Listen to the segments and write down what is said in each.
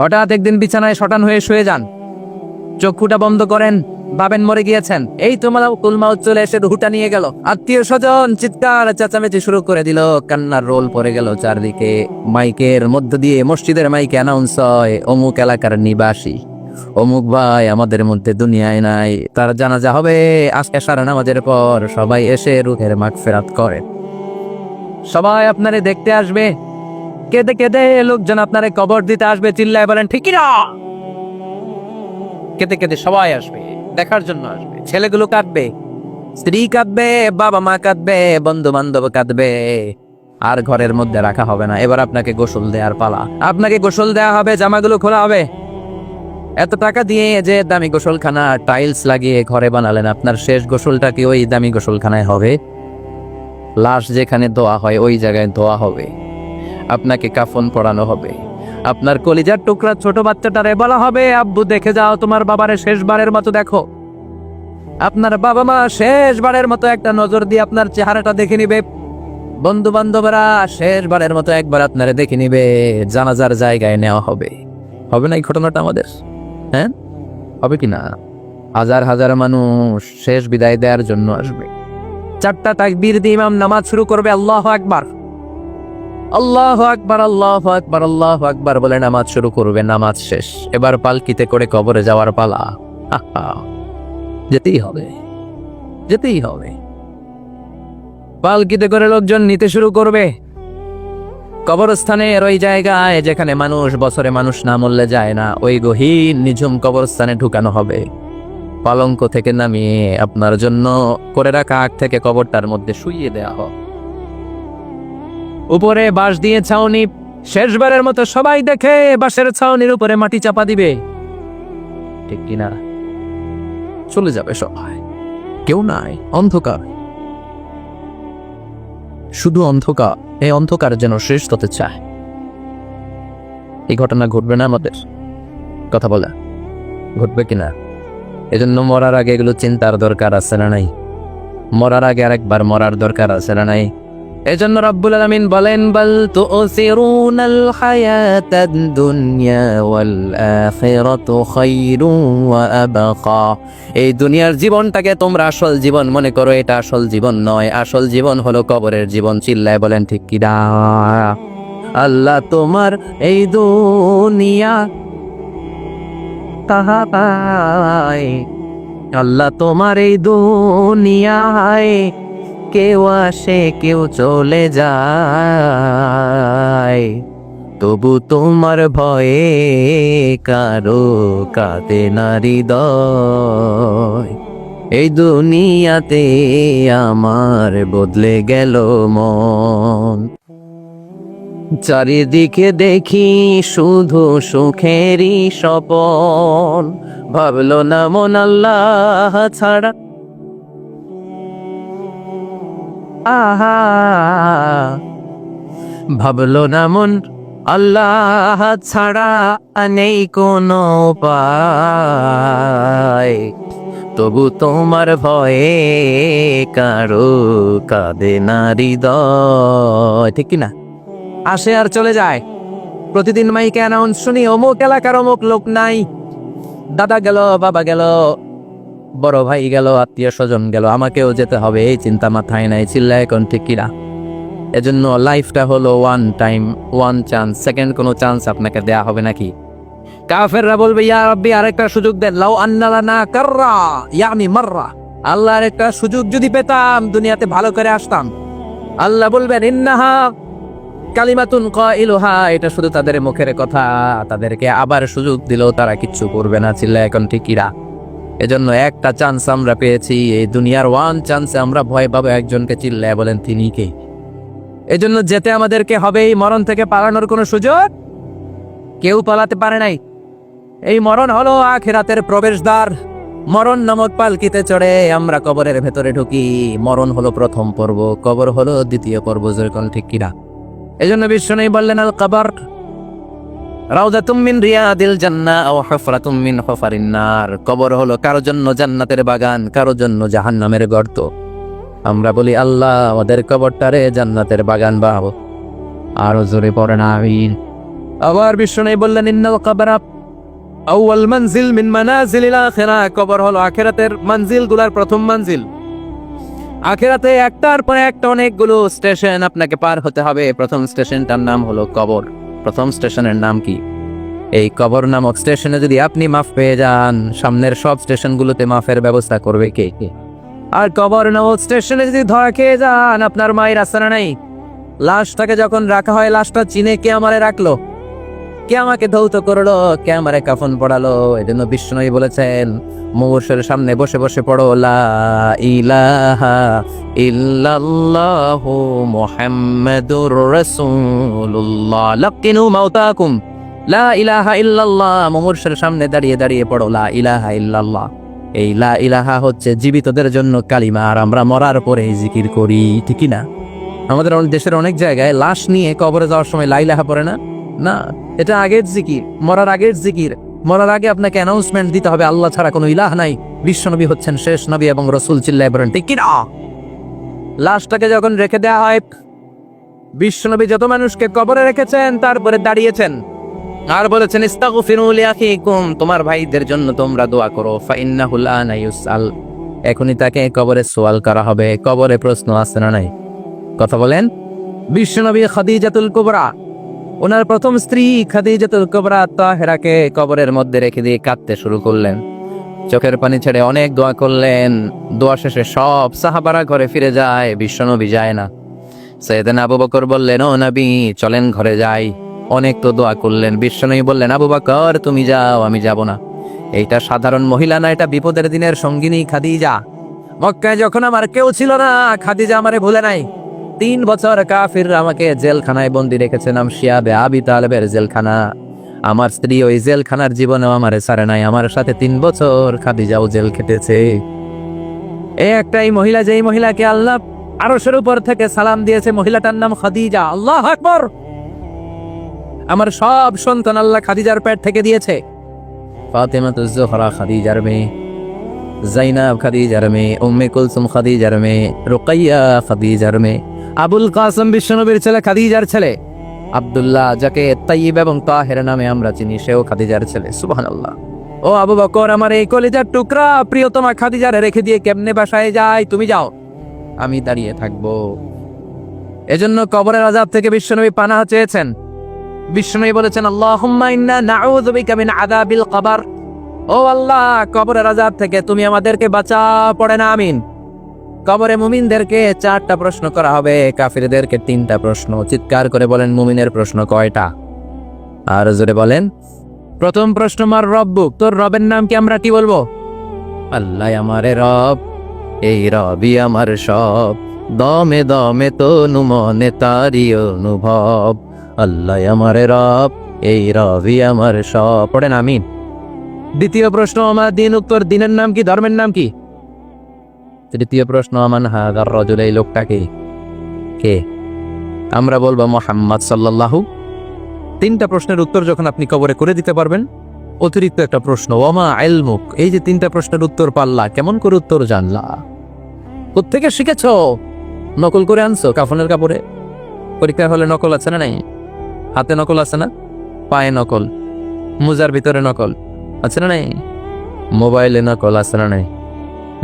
হঠাৎ একদিন বিছানায় শটান হয়ে শুয়ে যান, চক্ষুটা বন্ধ করেন, ভাবেন মরে গিয়েছেন। এই তোমার কুলমাউত চলে এসে রুহুটা নিয়ে গেল। আত্মীয় স্বজন চিৎকার চেঁচামেচি শুরু করে দিল, কান্নার রোল পড়ে গেল চারদিকে। মাইকের মধ্য দিয়ে, মসজিদের মাইকে অ্যানাউন্স হয়, অমুক এলাকার নিবাসী অমুক ভাই আমাদের মধ্যে দুনিয়ায় নাই, তার জানাজা হবে আজকে সারা নামাজের পর। সবাই এসে রুহের মাগফিরাত করে। সবাই আপনারে দেখতে আসবে, কেঁদে কেঁদে লোকজন আপনারে কবর দিতে আসবে। চিল্লায় বলেন ঠিক না? কেঁদে কেঁদে সবাই আসবে, দেখার জন্য আসবে। ছেলেগুলো কাঁদবে, স্ত্রী কাঁদবে, বাবা মা কাঁদবে, বন্ধু বান্ধব কাঁদবে। আর ঘরের মধ্যে রাখা হবে না। এবার আপনাকে গোসল দেওয়ার পালা। আপনাকে গোসল দেওয়া হবে, জামাগুলো খোলা হবে। এত টাকা দিয়ে যে দামি গোসলখানা টাইলস লাগিয়ে ঘরে বানালেন, আপনার শেষ গোসলটা কি ওই দামি গোসলখানায় হবে? লাশ যেখানে ধোয়া হয় ওই জায়গায় ধোয়া হবে। আপনাকে কাফন পরানো হবে। আপনার কলিজার টুকরা ছোট বাচ্চাটারে বলা হবে, আব্বু দেখে যাও তোমার বাবারে শেষবারের মতো দেখো। আপনার বাবা মা শেষবারের মতো একটা নজর দিয়ে আপনার চেহারাটা দেখে নিবে। বন্ধু বান্ধবরা শেষবারের মতো একবার আপনারে দেখে নিবে। জানাজার জায়গায় নেওয়া হবে। হবে না এই ঘটনাটা আমাদের? হ্যাঁ, হবে কি না? হাজার হাজার মানুষ শেষ বিদায় দেওয়ার জন্য আসবে। 4টা তাকবীর দিয়ে ইমাম নামাজ শুরু করবে। আল্লাহু আকবার, আল্লাহু আকবার, আল্লাহু আকবার, আল্লাহু আকবার বলে নামাজ শুরু করবে। নামাজ শেষ। এবার পালকিতে করে কবরে যাওয়ার পালা। যেতেই হবে, যেতেই হবে। পালকিতে করে লোকজন নিতে শুরু করবে। কবরস্থানের ওই জায়গায় যেখানে মানুষ বছরে মানুষ না মরলে যায় না, ওই গহীন নিঝুম কবরস্থানে ঢুকানো হবে। পালঙ্ক থেকে নামিয়ে আপনার জন্য করে রাখা আগ থেকে কবরটার মধ্যে শুইয়ে দেওয়া হবে। উপরে বাঁশ দিয়ে ছাউনি। শেষবারের মতো সবাই দেখে বাঁশের ছাউনির উপরে মাটি চাপা দিবে। ঠিক কিনা? চলে যাবে সবাই, কেউ নাই, অন্ধকার, শুধু অন্ধকার। এই অন্ধকার যেন শেষ হতে চায়। এই ঘটনা ঘটবে না আমাদের? কথা বলে ঘটবে কিনা? এজন্য মরার আগে এগুলো চিন্তার দরকার আছে না নাই? মরার আগে আরেকবার মরার দরকার আছে না নাই? এজন্য রব্বুল আলামিন বলেন, বাল তুসিরুনাল হায়াতাদ দুনিয়া ওয়াল আখিরাতু খায়রুন ওয়া আবকা। এই দুনিয়ার জীবনটাকে তোমরা আসল জীবন মনে করো, এটা আসল জীবন নয়। আসল জীবন হলো কবরের জীবন। চিল্লায় বলেন ঠিক কি না? আল্লাহ তোমার এই দুনিয়া তাহা পায়, আল্লাহ তোমার এই দুনিয়ায় কেউ আসে কেউ চলে যায়, তবু তোমার ভয়ে কারো কাঁদে না হৃদয়। এই দুনিয়াতে আমার বদলে গেল মন। চারিদিকে দেখি শুধু সুখেরই স্বপন। ভাবলো না মন আল্লাহ ছাড়া, আহা ভাবলো না মন আল্লাহ ছাড়া নেই কোনো উপায়, তবু তোমার ভয়ে কারো কাঁদে না হৃদয়। ঠিক কিনা? আসে আর চলে যায়। প্রতিদিন মাইকে অ্যানাউন্স শুনি, অমুক এলাকার অমুক লোক নাই। দাদা গেল, বাবা গেল, বড় ভাই গেল, আত্মীয় স্বজন গেল, আমাকেও যেতে হবে। এই চিন্তা মাথায় নাই। চিল্লায় এখন ঠিক কিনা? এজন্য লাইফটা হলো one time, one chance. Second কোনো চান্স আপনাকে দেয়া হবে নাকি? কাফেররা বলবে, ইয়া রাব্বি আরেকটা সুযোগ দেন। লাউ আন্না লানা কাররা ইয়ানি মাররা। আল্লাহ আরেকটা সুযোগ যদি পেতাম, দুনিয়াতে ভালো করে আসতাম। আল্লাহ বলবেন, ইন্নাহা কালিমাতুন কাইলুহা, এটা শুধু তাদের মুখের কথা। তাদেরকে আবার সুযোগ দিলেও তারা কিচ্ছু করবে না। চিল্লায় এখন ঠিক কিনা? এজন্য একটা চান্স আমরা পেয়েছি, এই দুনিয়ার ওয়ান চান্সে আমরা ভয় পাবো একজনকে। চিল্লায় বলেন তিনি কে? এজন্য যেতে আমাদেরকে হবে। এই মরণ থেকে পালানোর কোনো সুযোগ কেউ পালাতে পারে নাই। এই মরণ হলো আখিরাতের প্রবেশদ্বার। মরণ নামক পালকিতে চড়ে আমরা কবরের ভেতরে ঢুকি। মরণ হলো প্রথম পর্ব, কবর হলো দ্বিতীয় পর্ব। যেরকম ঠিক কিনা? এজন্য বিশ্বনবী বললেন, আল কবর রাউযাতুম মিন রিয়াদিল জান্নাহ আও হুফরাতুম মিন হুফারিন নার। কবর হলো কারো জন্য জান্নাতের বাগান, কারো জন্য জাহান্নামের গর্ত। আমরা বলি, আল্লাহ আমাদের কবরটারে জান্নাতের বাগান বানাবো। আরো জোরে পড়েন আমিন। আবার বিষ্ণু বললেন ইন্নাল কবরা আউয়াল মানজিল মিন মানাজিলিল আখিরাহ, কবর হলো আখিরাতের মঞ্জিল গুলার প্রথম মঞ্জিল। আখিরাতে একটার পর একটা অনেকগুলো স্টেশন আপনাকে পার হতে হবে। প্রথম স্টেশনটার নাম হলো কবর। প্রথম স্টেশনের নাম কি? এই কবর নামক স্টেশনে যদি আপনি মাফ পেয়ে যান, সামনের সব স্টেশনগুলোতে মাফের ব্যবস্থা করবে কে? আর কবর নামক স্টেশনে যদি ধরা খেয়ে যান, আপনার মায়ের আসারা নাই। লাশটাকে যখন রাখা হয়, লাশটা চিনে কে আমারে রাখলো, কে আমাকে ধৌত করলো, কে আমারে কাফন পড়ালো। এজন্য বিষ্ণু বলেছেন মুমূর্ষুর সামনে বসে বসে পড়ো লা ইলাহা ইল্লাল্লাহু মুহাম্মাদুর রাসূলুল্লাহ লাকিনু মাউতাকুম। লা ইলাহা ইল্লাল্লাহ, মুমূর্ষুর সামনে দাঁড়িয়ে দাঁড়িয়ে পড়ো লা ইলাহা ইল্লাল্লাহ। এই লা ইলাহা হচ্ছে জীবিতদের জন্য কালিমা, আর আমরা মরার পরে জিকির করি, ঠিকই না? আমাদের দেশের অনেক জায়গায় লাশ নিয়ে কবরে যাওয়ার সময় লা ইলাহা পড়ে না। না, এটা আগের জিকির, মরার আগের জিকির। মরার আগে আপনাকে অ্যানাউন্সমেন্ট দিতে হবে আল্লাহ ছাড়া কোনো ইলাহ নাই, বিশ্বনবী হচ্ছেন শেষ নবী এবং রাসূল। চিল্লায় বলেন ঠিক কি না? লাশটাকে যখন রেখে দেওয়া হয়, বিশ্বনবী যত মানুষকে কবরে রেখেছেন তারপরে দাঁড়িয়েছেন আর বলেছেন ইস্তাগফিরু লিআখিকুম, তোমার ভাইদের জন্য তোমরা দোয়া করো, ফাইন্নাহু আনা ইউসআল, এখনই তাকে কবরে সওয়াল করা হবে। কবরে প্রশ্ন আছে না নাই? কথা বলেন। বিশ্বনবী খাদিজাতুল কুবরা, ওনার প্রথম স্ত্রী খাদিজাতুল কুবরা তাহেরাকে কবরের মধ্যে রেখে দিয়ে কাঁদতে শুরু করলেন, চোখের পানি ছেড়ে অনেক দোয়া করলেন। দোয়া শেষে সব সাহাবারা ঘরে ফিরে যায়, বিশ্বনবী যায় না। সাইয়েদনা আবু বকর বললেন, ও নবী চলেন ঘরে যাই। অনেক তো দোয়া করলেন, বিশ্বনবী বললেন, আবু বকর তুমি যাও, আমি যাব না। এইটা সাধারণ মহিলা না, এটা বিপদের দিনের সঙ্গিনী খাদিজা। মক্কায় যখন আমার কেউ ছিল না, খাদিজা আমারে ভুলে নাই। 3 বছর কাফিররা আমাকে জেলখানায় বন্দি রেখেছে, নাম শিয়াবে আবি তালেবের জেলখানা। আমার স্ত্রী ওই জেলখানার জীবনেও আমারে ছাড়ে নাই, আমার সাথে 3 বছর খাদিজাও জেল খেটেছে। এই একটাই মহিলা, যেই মহিলাকে আল্লাহ আরশের উপর থেকে সালাম দিয়েছে, মহিলাটার নাম খাদিজা। আল্লাহু আকবার। আমার সব সন্তান আল্লাহ খাদিজার পেট থেকে দিয়েছে। ফাতেমাতুজ জোহরা খাদিজার মেয়ে, জাইনাব খাদিজার মেয়ে, উম্মে কুলসুম খাদিজার মেয়ে, রুকাইয়া খাদিজার মেয়ে, আবুল কাসেম বিশ্বনবীর ছেলে খাদিজার ছেলে, আব্দুল্লাহ যাকে তাইয়িব এবং তাহের নামে আমরা চিনি, সেও খাদিজার ছেলে। সুবহানাল্লাহ। ও আবু বকর, আমার এই কলিজার টুকরা প্রিয়তমা খাদিজারে রেখে দিয়ে কেমনে বাসায় যায়? তুমি যাও, আমি দাঁড়িয়ে থাকবো। এজন্য কবরের আযাব থেকে বিশ্বনবী পানাহ চেয়েছেন। বিশ্বনবী বলেছেন, আল্লাহুম্মা ইন্না নাউযু বিকা মিন আযাবিল কবর। ও আল্লাহ, কবরের আযাব থেকে তুমি আমাদেরকে বাঁচাও। পড়ে না আমিন। কবরে মুমিনদেরকে 4টা প্রশ্ন করা হবে, কাফিরদেরকে 3টা প্রশ্ন। চিৎকার করে বলেন, মুমিনের প্রশ্ন কয়টা? আর জোরে বলেন। প্রথম প্রশ্ন, মার রব্বুক, তোর রবের নাম কি? আমরা কি বলবো? আল্লাহ আমারে রব, এই রবি আমার সব, দমে দমে তনু মনে তারি অনুভব। আল্লাহ আমারে রব, এই রবি আমার সব। পড়েন আমিন। দ্বিতীয় প্রশ্ন, আমার দিন, উত্তর দিনের নাম কি? ধর্মের নাম কি? তৃতীয় প্রশ্ন, আমান হাদার রাজুল, এই লোকটাকে কে? আমরা বলবো মুহাম্মদ সাল্লাল্লাহু। 3টা প্রশ্নের উত্তর যখন আপনি কবরে করে দিতে পারবেন, অতিরিক্ত একটা প্রশ্ন, ওমা ইলমুক, এই যে 3টা প্রশ্নের উত্তর পাল্লা, কেমন করে উত্তর জানলা? কোত্থেকে শিখেছো? নকল করে আনছো কাফনের কাপড়ে? পরীক্ষা হলে নকল আছে না নাই? হাতে নকল আছে না? পায়ে নকল, মোজার ভিতরে নকল আছে না নাই? মোবাইলে নকল আছে না নাই?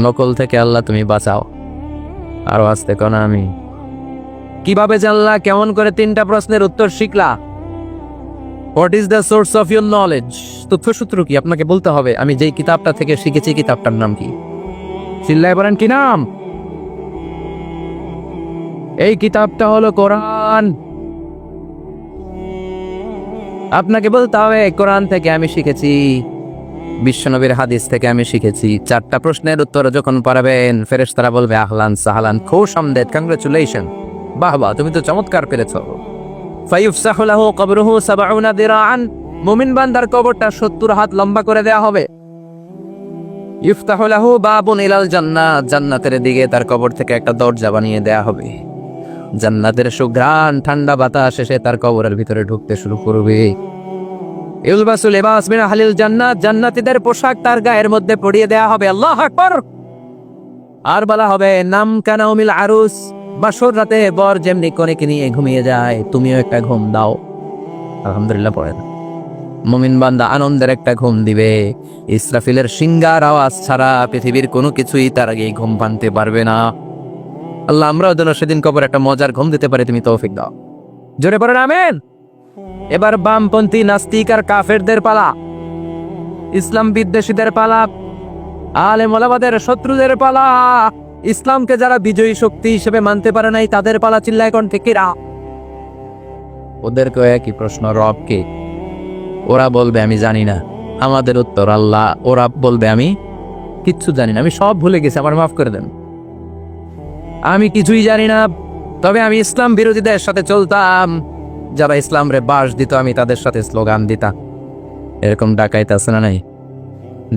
নকল থেকে আল্লাহ তুমি বাঁচাও। আরো আসতে কোনা আমি। কিভাবে জানলা? কেমন করে 3টা প্রশ্নের উত্তর শিখলা? What is the source of your knowledge? তথ্যসূত্র কি? আপনাকে বলতে হবে আমি যেই কিতাবটা থেকে শিখেছি, কিতাবটার নাম কি? চিল্লায় বলেন, কি নাম? এই কিতাবটা হলো কোরআন। আপনাকে বলতে হবে কোরআন থেকে আমি শিখেছি, বিশ্বনবীর হাদিস থেকে আমি শিখেছি। 4টা প্রশ্নের উত্তর যখন পারবেন, ফেরেশতারা বলবে আহলান সাহলান, খুশ আমদেদ, কংগ্রেচুলেশন, বাহ বাহ, তুমি তো চমৎকার পেরেছো। ফায়ুফসাহু লাহু কবরুহু ৭০ দিরাআন, মুমিন বান্দার কবরটা ৭০ হাত লম্বা করে দেয়া হবে। ইফতাহু লাহু বাবুন ইলাল জান্নাত, জান্নাতের দিকে তার কবর থেকে একটা দরজা বানিয়ে দেয়া হবে। জান্নাতের সুঘ্রাণ ঠান্ডা বাতাস এসে তার কবরের ভিতরে ঢুকতে শুরু করবে। ইলবাসু লিবাস মিন আহলিল জান্নাত, জান্নাতীদের পোশাক তার গায়ের মধ্যে পরিয়ে দেয়া হবে। আল্লাহু আকবার। আর বলা হবে, নাম কানাউমিল আরুস, বাসর রাতে বর যেমনি কনেকে নিয়ে ঘুমিয়ে যায়, তুমিও একটা ঘুম দাও। আলহামদুলিল্লাহ পড়েন। মুমিন বান্দা আনন্দের একটা ঘুম দিবে। ইসরাফিলের সিঙ্গার আওয়াজ ছাড়া পৃথিবীর কোনো কিছুই তার আগে ঘুম ভাঙতে পারবে না। আল্লাহ আমরাও যেন সেদিন কবর একটা মজার ঘুম দিতে পারি, তুমি তৌফিক দাও। জোরে পড়েন আমেন। এবার বামপন্থী নাস্তিক আর কাফেরদের পালা, ইসলাম বিদ্বেষীদের পালা, আলেম ওলামাদের শত্রুদের পালা, ইসলামকে যারা বিজয়ী শক্তি হিসেবে মানতে পারে নাই তাদের পালা। চিল্লায় কোন ঠিকিরা? ওদেরকে একই প্রশ্ন, রব কে? ওরা বলবে আমি জানি না। আমাদের উত্তর আল্লাহ। ওরা বলবে আমি কিচ্ছু জানি না, আমি সব ভুলে গেছি, আমার মাফ করে দেন। আমি কিছুই জানি না, তবে আমি ইসলাম বিরোধীদের সাথে চলতাম, যারা ইসলাম রে বাস দিত আমি তাদের সাথে স্লোগান দিতাম। এরকম ডাকাইতে আছে না নাই?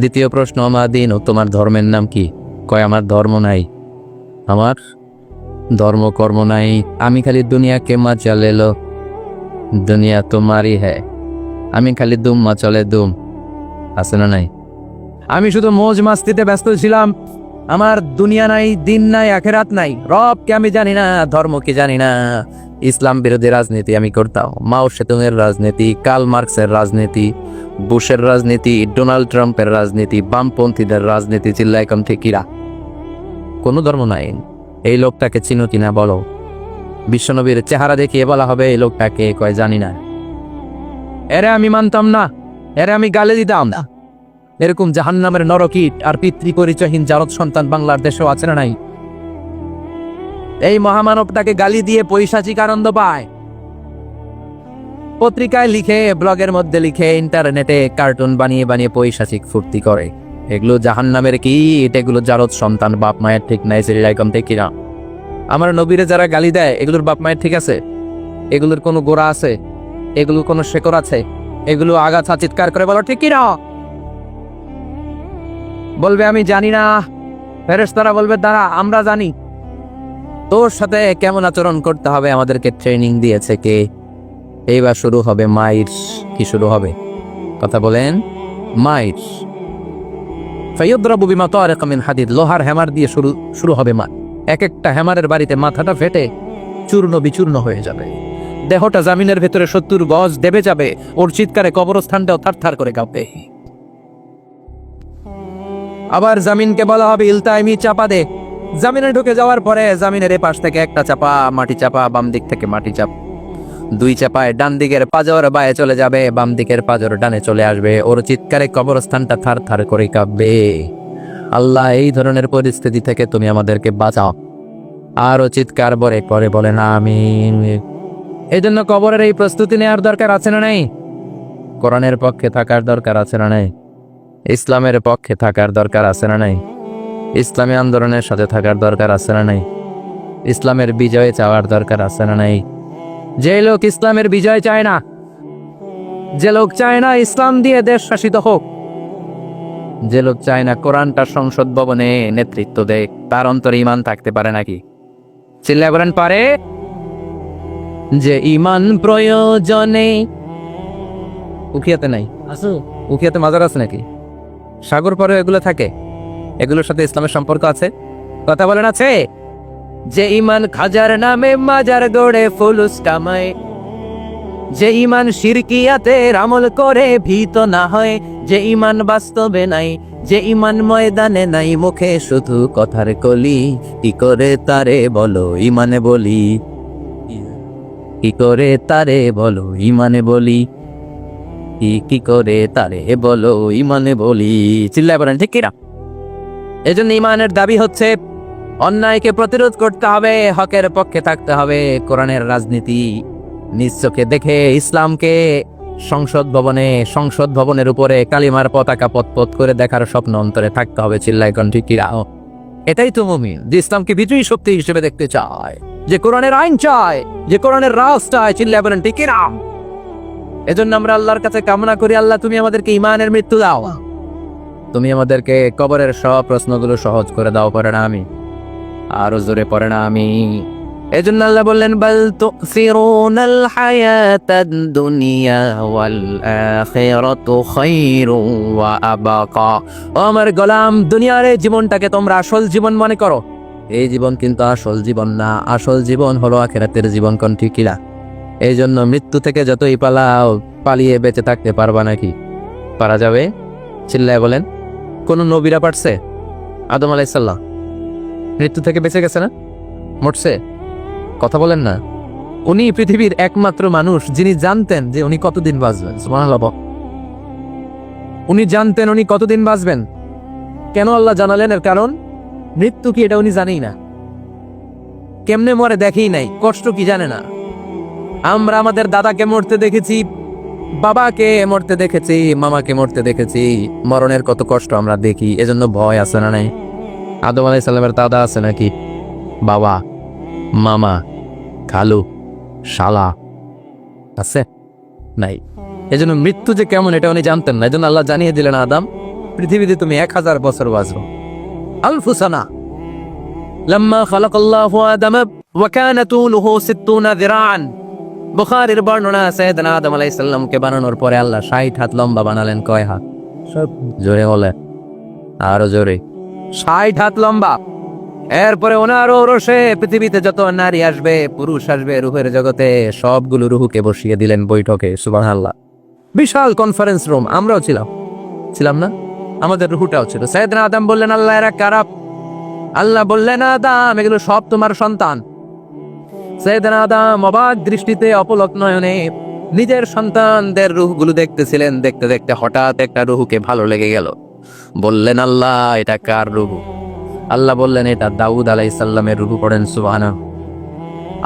দ্বিতীয় প্রশ্ন, আমার দিন ও তোমার ধর্মের নাম কি? কয় আমার ধর্ম নাই, আমার ধর্ম কর্ম নাই, আমি খালি দুনিয়া কে মা চলে লো, দুনিয়া তোমারই হ্যাঁ, আমি খালি দুম মা চলে দুম। আছে না নাই? আমি শুধু মৌজ মাস্তিতে ব্যস্ত ছিলাম, আমার দুনিয়া নাই, দিন নাই, আখেরাত নাই, রব কে আমি জানি না, ধর্ম কি জানি না। ইসলাম বিরোধী রাজনীতি আমি করতাম, মাও সেতুংয়ের রাজনীতি, কার্ল মার্কসের রাজনীতি, বুশের রাজনীতি, ডোনাল্ড ট্রাম্পের রাজনীতি, বামপন্থীদের রাজনীতি। চিল্লায় কম ঠিকিরা? কোনো ধর্ম নাই। এই লোকটাকে চিনো কিনা বলো? বিশ্বনবীর চেহারা দেখিয়ে বলা হবে এই লোকটাকে, কয় জানি না। এরে আমি মানতাম না, এরে আমি গালে দিতাম না। এরকম জাহান্নামের নরকীট আর পিতৃ পরিচয়হীন জারদ সন্তান বাংলার দেশেও আছে না নাই? এই মহামানবটাকে গালি দিয়ে পৈশাচিক আনন্দ পায়। পত্রিকায় লিখে, ব্লগের মধ্যে লিখে, ইন্টারনেটে কার্টুন বানিয়ে বানিয়ে পৈশাচিক ফুর্তি করে। এগুলো জাহান্নামের কীট, এগুলো জারদ সন্তান, বাপ মায়ের ঠিক নাই। সেরকম ঠিক কিনা? আমার নবীরে যারা গালি দেয় এগুলোর বাপ মায়ের ঠিক আছে? এগুলোর কোনো গোড়া আছে? এগুলোর কোনো শেকড় আছে? এগুলো আগাছা চিৎকার করে বলো ঠিক কিনা? বলবে আমি জানি না। ফেরেশতারা বলবে দাঁড়া আমরা জানি। তোর সাথে কেমন আচরণ করতে হবে আমাদেরকে ট্রেনিং দিয়েছে কে? এইবার শুরু হবে মাইর। কি শুরু হবে? কথা বলেন। মাইর। ফায়ুদ্রাবু বিমা তারিকা মিন হাদিদ, লোহার হ্যামার দিয়ে শুরু হবে মার। এক একটা হ্যামারের বাড়িতে মাথাটা ফেটে চূর্ণ বিচূর্ণ হয়ে যাবে, দেহটা জামিনের ভেতরে 70 গজ দেবে যাবে, ওর চিৎকারে কবরস্থানটাও থারথার করে কাঁপবে। আবার জামিনকে বলা হবে ইলতাইমি, চাপা দে। জামিনে ঢুকে যাওয়ার পরে জামিনের এপাশ থেকে একটা চাপা, মাটি চাপা, বাম দিক থেকে মাটি চাপ, 2 চাপায় ডান দিকের পাজর বায়ে চলে যাবে, বাম দিকের পাজর ডানে চলে আসবে, ওর চিৎকারে কবরস্থানটা থার থার করে কাঁপবে। আল্লাহ এই ধরনের পরিস্থিতি থেকে তুমি আমাদেরকে বাঁচাও। আরো চিৎকার করে বলেন আমিন। এই জন্য কবরের এই প্রস্তুতি নেওয়ার দরকার আছে না নাই? কোরআনের পক্ষে থাকার দরকার আছে না নাই? ইসলামের পক্ষে থাকার দরকার আছে না নাই? ইসলামী আন্দোলনের সাথে থাকার দরকার আছে না নাই? ইসলামের বিজয় চাওয়ার দরকার আছে না নাই? যে লোক ইসলামের বিজয় চায় না, যে লোক চায় না ইসলাম দিয়ে দেশ শাসিত হোক, যে লোক চায় না কোরআনটা সংসদ ভবনে নেতৃত্ব দেয়, তার অন্তরে ঈমান থাকতে পারে নাকি? চিল্লায় বলেন পারে? যে ঈমান প্রয়োজনে, উখিয়াতে নাই? উখিয়াতে মাজার আছে নাকি? সাগর পরে এগুলো থাকে, এগুলোর সাথে ইসলামের সম্পর্ক আছে? কথা বলেন আছে? যে ঈমান খাজার নামে মাজার গড়ে ফুলুস কামায়, যে ঈমান শিরকিয়াতের আমল করে ভীত না হয়, যে ঈমান বাস্তবে নাই, যে ঈমান ময়দানে নাই, মুখে শুধু কথার কলি, কি করে তারে বলো ঈমানে বলি, কি করে তারে বলো ঈমানে বলি, কি করে তারে বলো ঈমানে বলি। চিল্লায় বলেন ঠিক কিনা? এজন্য ঈমানের দাবি হচ্ছে অন্যায়কে প্রতিরোধ করতে হবে, হকের পক্ষে থাকতে হবে। কোরআনের রাজনীতি নিজ চোখে দেখে ইসলামকে সংসদ ভবনের উপরে কালিমার পতাকা পতপত করে দেখার স্বপ্ন অন্তরে থাকতে হবে। চিল্লায় কোন ঠিক কিনা? এটাই তো মুমিন, যে ইসলামকে বিজয়ী শক্তি হিসেবে দেখতে চায়, যে কোরআনের আইন চায়, যে কোরআনের রাজ চায়। চিল্লায় বলেন ঠিক কিনা? এজন্য আমরা আল্লাহর কাছে কামনা করি, আল্লাহ তুমি আমাদেরকে ঈমানের মৃত্যু দাও, তুমি আমাদেরকে কবরের সব প্রশ্নগুলো সহজ করে দাও। পড়ে না আমি, আরো জোরে পড়ে না আমি। এজন্য আল্লাহ বললেন বাল তুসিরুনাল হায়াতাদ দুনিয়া ওয়াল আখিরাতু খায়রুন ওয়া আবাকা। ও আমার গোলাম, দুনিয়ার এই জীবনটাকে তোমরা আসল জীবন মনে করো, এই জীবন কিন্তু আসল জীবন না। আসল জীবন হলো আখিরাতের জীবন। কোন ঠিক কিনা? এই জন্য মৃত্যু থেকে যতই পালাও, পালিয়ে বেঁচে থাকতে পারবা নাকি? পারা যাবে? চিল্লায় বলেন। কোন নবীরা পারছে? আদম আলাইহিস সালাম মৃত্যু থেকে বেঁচে গেছে না? মরছে? কথা বলেন না। উনি পৃথিবীর একমাত্র মানুষ যিনি জানতেন যে উনি কতদিন বাঁচবেন। সুবহানাল্লাহ। উনি জানতেন উনি কতদিন বাঁচবেন। কেন আল্লাহ জানালেন? এর কারণ মৃত্যু কি এটা উনি জানেই না। কেমনে মরে দেখেই নাই, কষ্ট কি জানে না। আমরা আমাদের দাদাকে মরতে দেখেছি, বাবাকে মরতে দেখেছি, মামাকে মরতে দেখেছি। মরণের কত কষ্ট আমরা দেখি, এজন্য ভয় আছে না নাই? আদম আলাইহিস সালামের দাদা আছে নাকি? বাবা, মামা, খালু, শালা আছে? নাই। এজন্য মৃত্যু যে কেমন এটা উনি জানতেন না। এজন্য আল্লাহ জানিয়ে দিলেন, আদম পৃথিবীতে তুমি 1000 বছর বাঁচবে। আলফু সানা। লাম্মা খালাকাল্লাহু আদম ওয়া কানা তুলুহু 60 যিরাআন। বুখারীর বর্ণনা, সাইয়েদনা আদম আলাইহিস সালামকে বানানোর পরে আল্লাহ 60 হাত লম্বা বানালেন। কয় হাত? সব জোরে বলে, আরো জোরে। 60 হাত লম্বা। এরপরে ওনারও রসে পৃথিবীতে যত নারী আসবে, পুরুষ আসবে রূহের জগতে, সবগুলো রুহুকে বসিয়ে দিলেন বৈঠকে। সুবহানাল্লাহ। বিশাল কনফারেন্স রুম। আমরাও ছিলাম না? আমাদের রুহুটাও ছিল। সাইয়েদনা আদম বললেন, আল্লাহ এরা কারা? আল্লাহ বললেন, আদম এগুলো সব তোমার সন্তান। সাইয়েদনা আদম অবাক দৃষ্টিতে, অপলক নয়নে নিজের সন্তানদের রুহগুলো দেখতেছিলেন। দেখতে দেখতে হঠাৎ একটা রুহুকে ভালো লেগে গেল। বললেন, আল্লাহ এটা কার রুহু? আল্লাহ বললেন, এটা দাউদ আলাইহিস সালামের রুহু। পড়েন সুবহানাল্লাহ।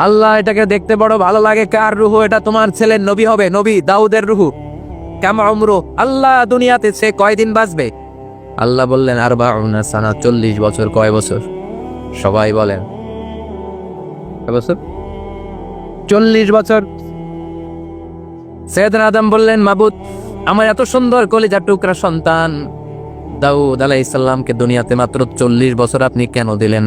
আল্লাহ এটাকে দেখতে বড় ভালো লাগে, কার রুহু? এটা তোমার ছেলে নবী হবে, নবী দাউদের রুহু। কাম উমরু, আল্লাহ দুনিয়াতে সে কয়দিন বাঁচবে? আল্লাহ বললেন, 40 সানা, 40 বছর। কয় বছর? সবাই বলেন কয় বছর? 40 বছর। সাইয়েদনা আদম বললেন, মাবুদ আমার এত সুন্দর কলিজার টুকরা সন্তান দাউদ আলাইহিস সালামকে দুনিয়াতে মাত্র 40 বছর আপনি কেন দিলেন?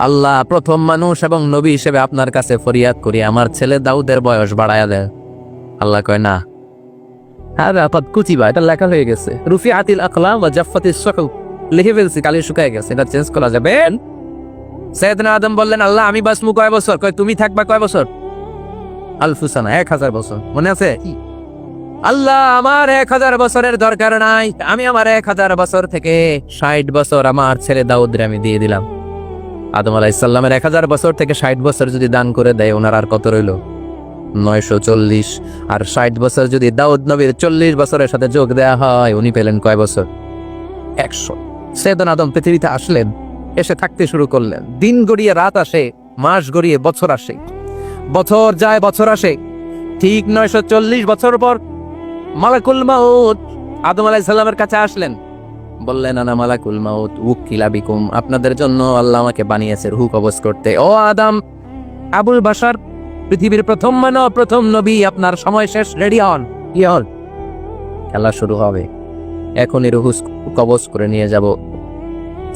আল্লাহ প্রথম মানুষ এবং নবী হিসেবে আপনার কাছে ফরিয়াদ করি, আমার ছেলে দাউদের বয়স বাড়ায়া দেন। আল্লাহ কয় না। আরে আপাত কুতিবা, এটা লেখা হয়ে গেছে। রুফিআতিল আকলাম ওয়া জাফফাতিস সুহুফ, লিখে ফেলছি, কালি শুকায় গেছে, এটা চেঞ্জ করা যাবে। সাইয়েদনা আদম বললেন, আল্লাহ আমি বাঁচবো কয় বছর? কয় তুমি থাকবা কয় বছর? আলফু সানা, 1000 বছর। মনে আছে? আল্লাহ আমার 1000 বছরের দরকার নাই, আমি আমার 1000 বছর থেকে 60 বছর আমার ছেলে দাউদের আমি দিয়ে দিলাম। আদম আলাইহিস সালামের 1000 বছর থেকে 60 বছর যদি দান করে দেয়, ওনার আর কত রইল? 940। আর 60 বছর যদি দাউদ নবীর 40 বছরের সাথে যোগ দেয়া হয়, উনি পেলেন কয় বছর? 100। সাইয়েদনা আদম পৃথিবীতে আসলেন, এসে থাকতে শুরু করলেন। দিন গড়িয়ে রাত আসে, মাস গড়িয়ে বছর আসে, বছর যায় বছর আসে। ঠিক 940 বছর পর মালাকুল মাউত আদম আলাইহিস সালামের কাছে আসলেন। বললেন, আনা মালাকুল মাউত উকিলা বিকুম, আপনাদের জন্য আল্লাহ আমাকে বানিয়েছে রূহ কবজ করতে। ও আদম, আবুল বাশার, পৃথিবীর প্রথম মানব, প্রথম নবী, আপনার সময় শেষ, রেডি হন। কি হন? খেলা শুরু হবে, এখনই রূহ কবজ করে নিয়ে যাব।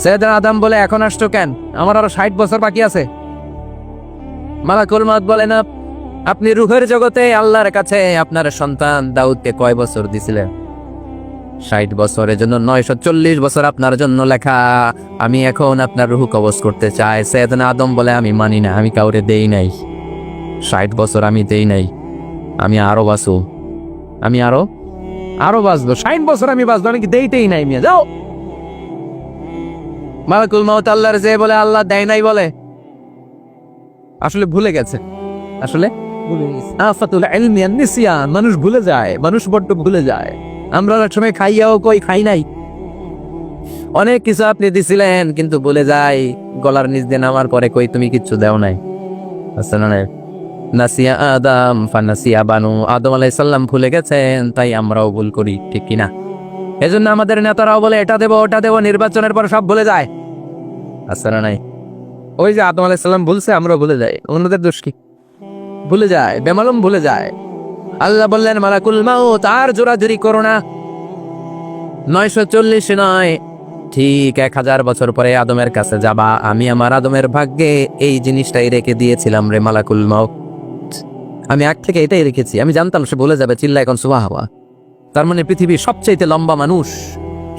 সাইয়েদনা আদম বলে, এখন আসছো কেন? আমার আরো 60 বছর বাকি আছে। মালাকুল মাউত বলে, না, আপনি রূহের জগতে আল্লাহর কাছে আপনার সন্তান দাউদকে কয় বছর দিছিলেন? 60 বছর। এজন্য 940 বছর আপনার জন্য লেখা। আমি এখন আপনার রূহ কবজ করতে চাই। সাইয়েদনা আদম বলে, আমি মানি না, আমি কাউরে দেই নাই 60 বছর, আমি দেই নাই, আমি আরো বাঁচবো, আমি আরো বাঁচবো, 60 বছর আমি বাঁচবো, আমি কি দেইতেই নাই। মিয়া যাও। মালাকুল মাউত আল্লাহর যে বলে, আল্লাহ দেয় নাই বলে। আসলে ভুলে গেছে, আসলে আফাতুল ইলমি আন নিসিয়ান, মানুষ ভুলে যায়, মানুষ বড্ড ভুলে যায়। আমরা অনেক সময় খাইয়াও কই খাই নাই। অনেক কিছু আপনি দিছিলেন কিন্তু ভুলে যাই, গলার নিচ দিয়ে নামার পরে কই তুমি কিচ্ছু দেও নাই। আসলে না, নাসিয়া আদম ফানাসিয়া বানু, আদম আলাইহিস সালাম ভুলে গেছেন, তাই আমরাও ভুল করি, ঠিক কি না? এজন্য আমাদের নেতারাও বলে এটা দেব ওটা দেব, নির্বাচনের পর সব ভুলে যায়। আসলে নাই, ওই যে আদম আলাইহিস সালাম ভুলছে, আমরাও ভুলে যাই। অন্যদের দোষ কি? ভুলে যায়, বেমালুম ভুলে যায়। আল্লাহ বললেন, মালাকুল মাউত আর জোরাজুরি করো না। 940 নয়, ঠিক 1000 বছর পরে আদমের কাছে যাবা। আমি আমার আদমের ভাগ্যে এই জিনিসটাই রেখে দিয়েছিলাম রে মালাকুল মাউত। আমি আগ থেকে এটাই রেখেছি, আমি জানতাম সে বলে যাবে। চিল্লা এখন সুবহানাল্লাহ। তার মানে পৃথিবীর সবচেয়ে লম্বা মানুষ,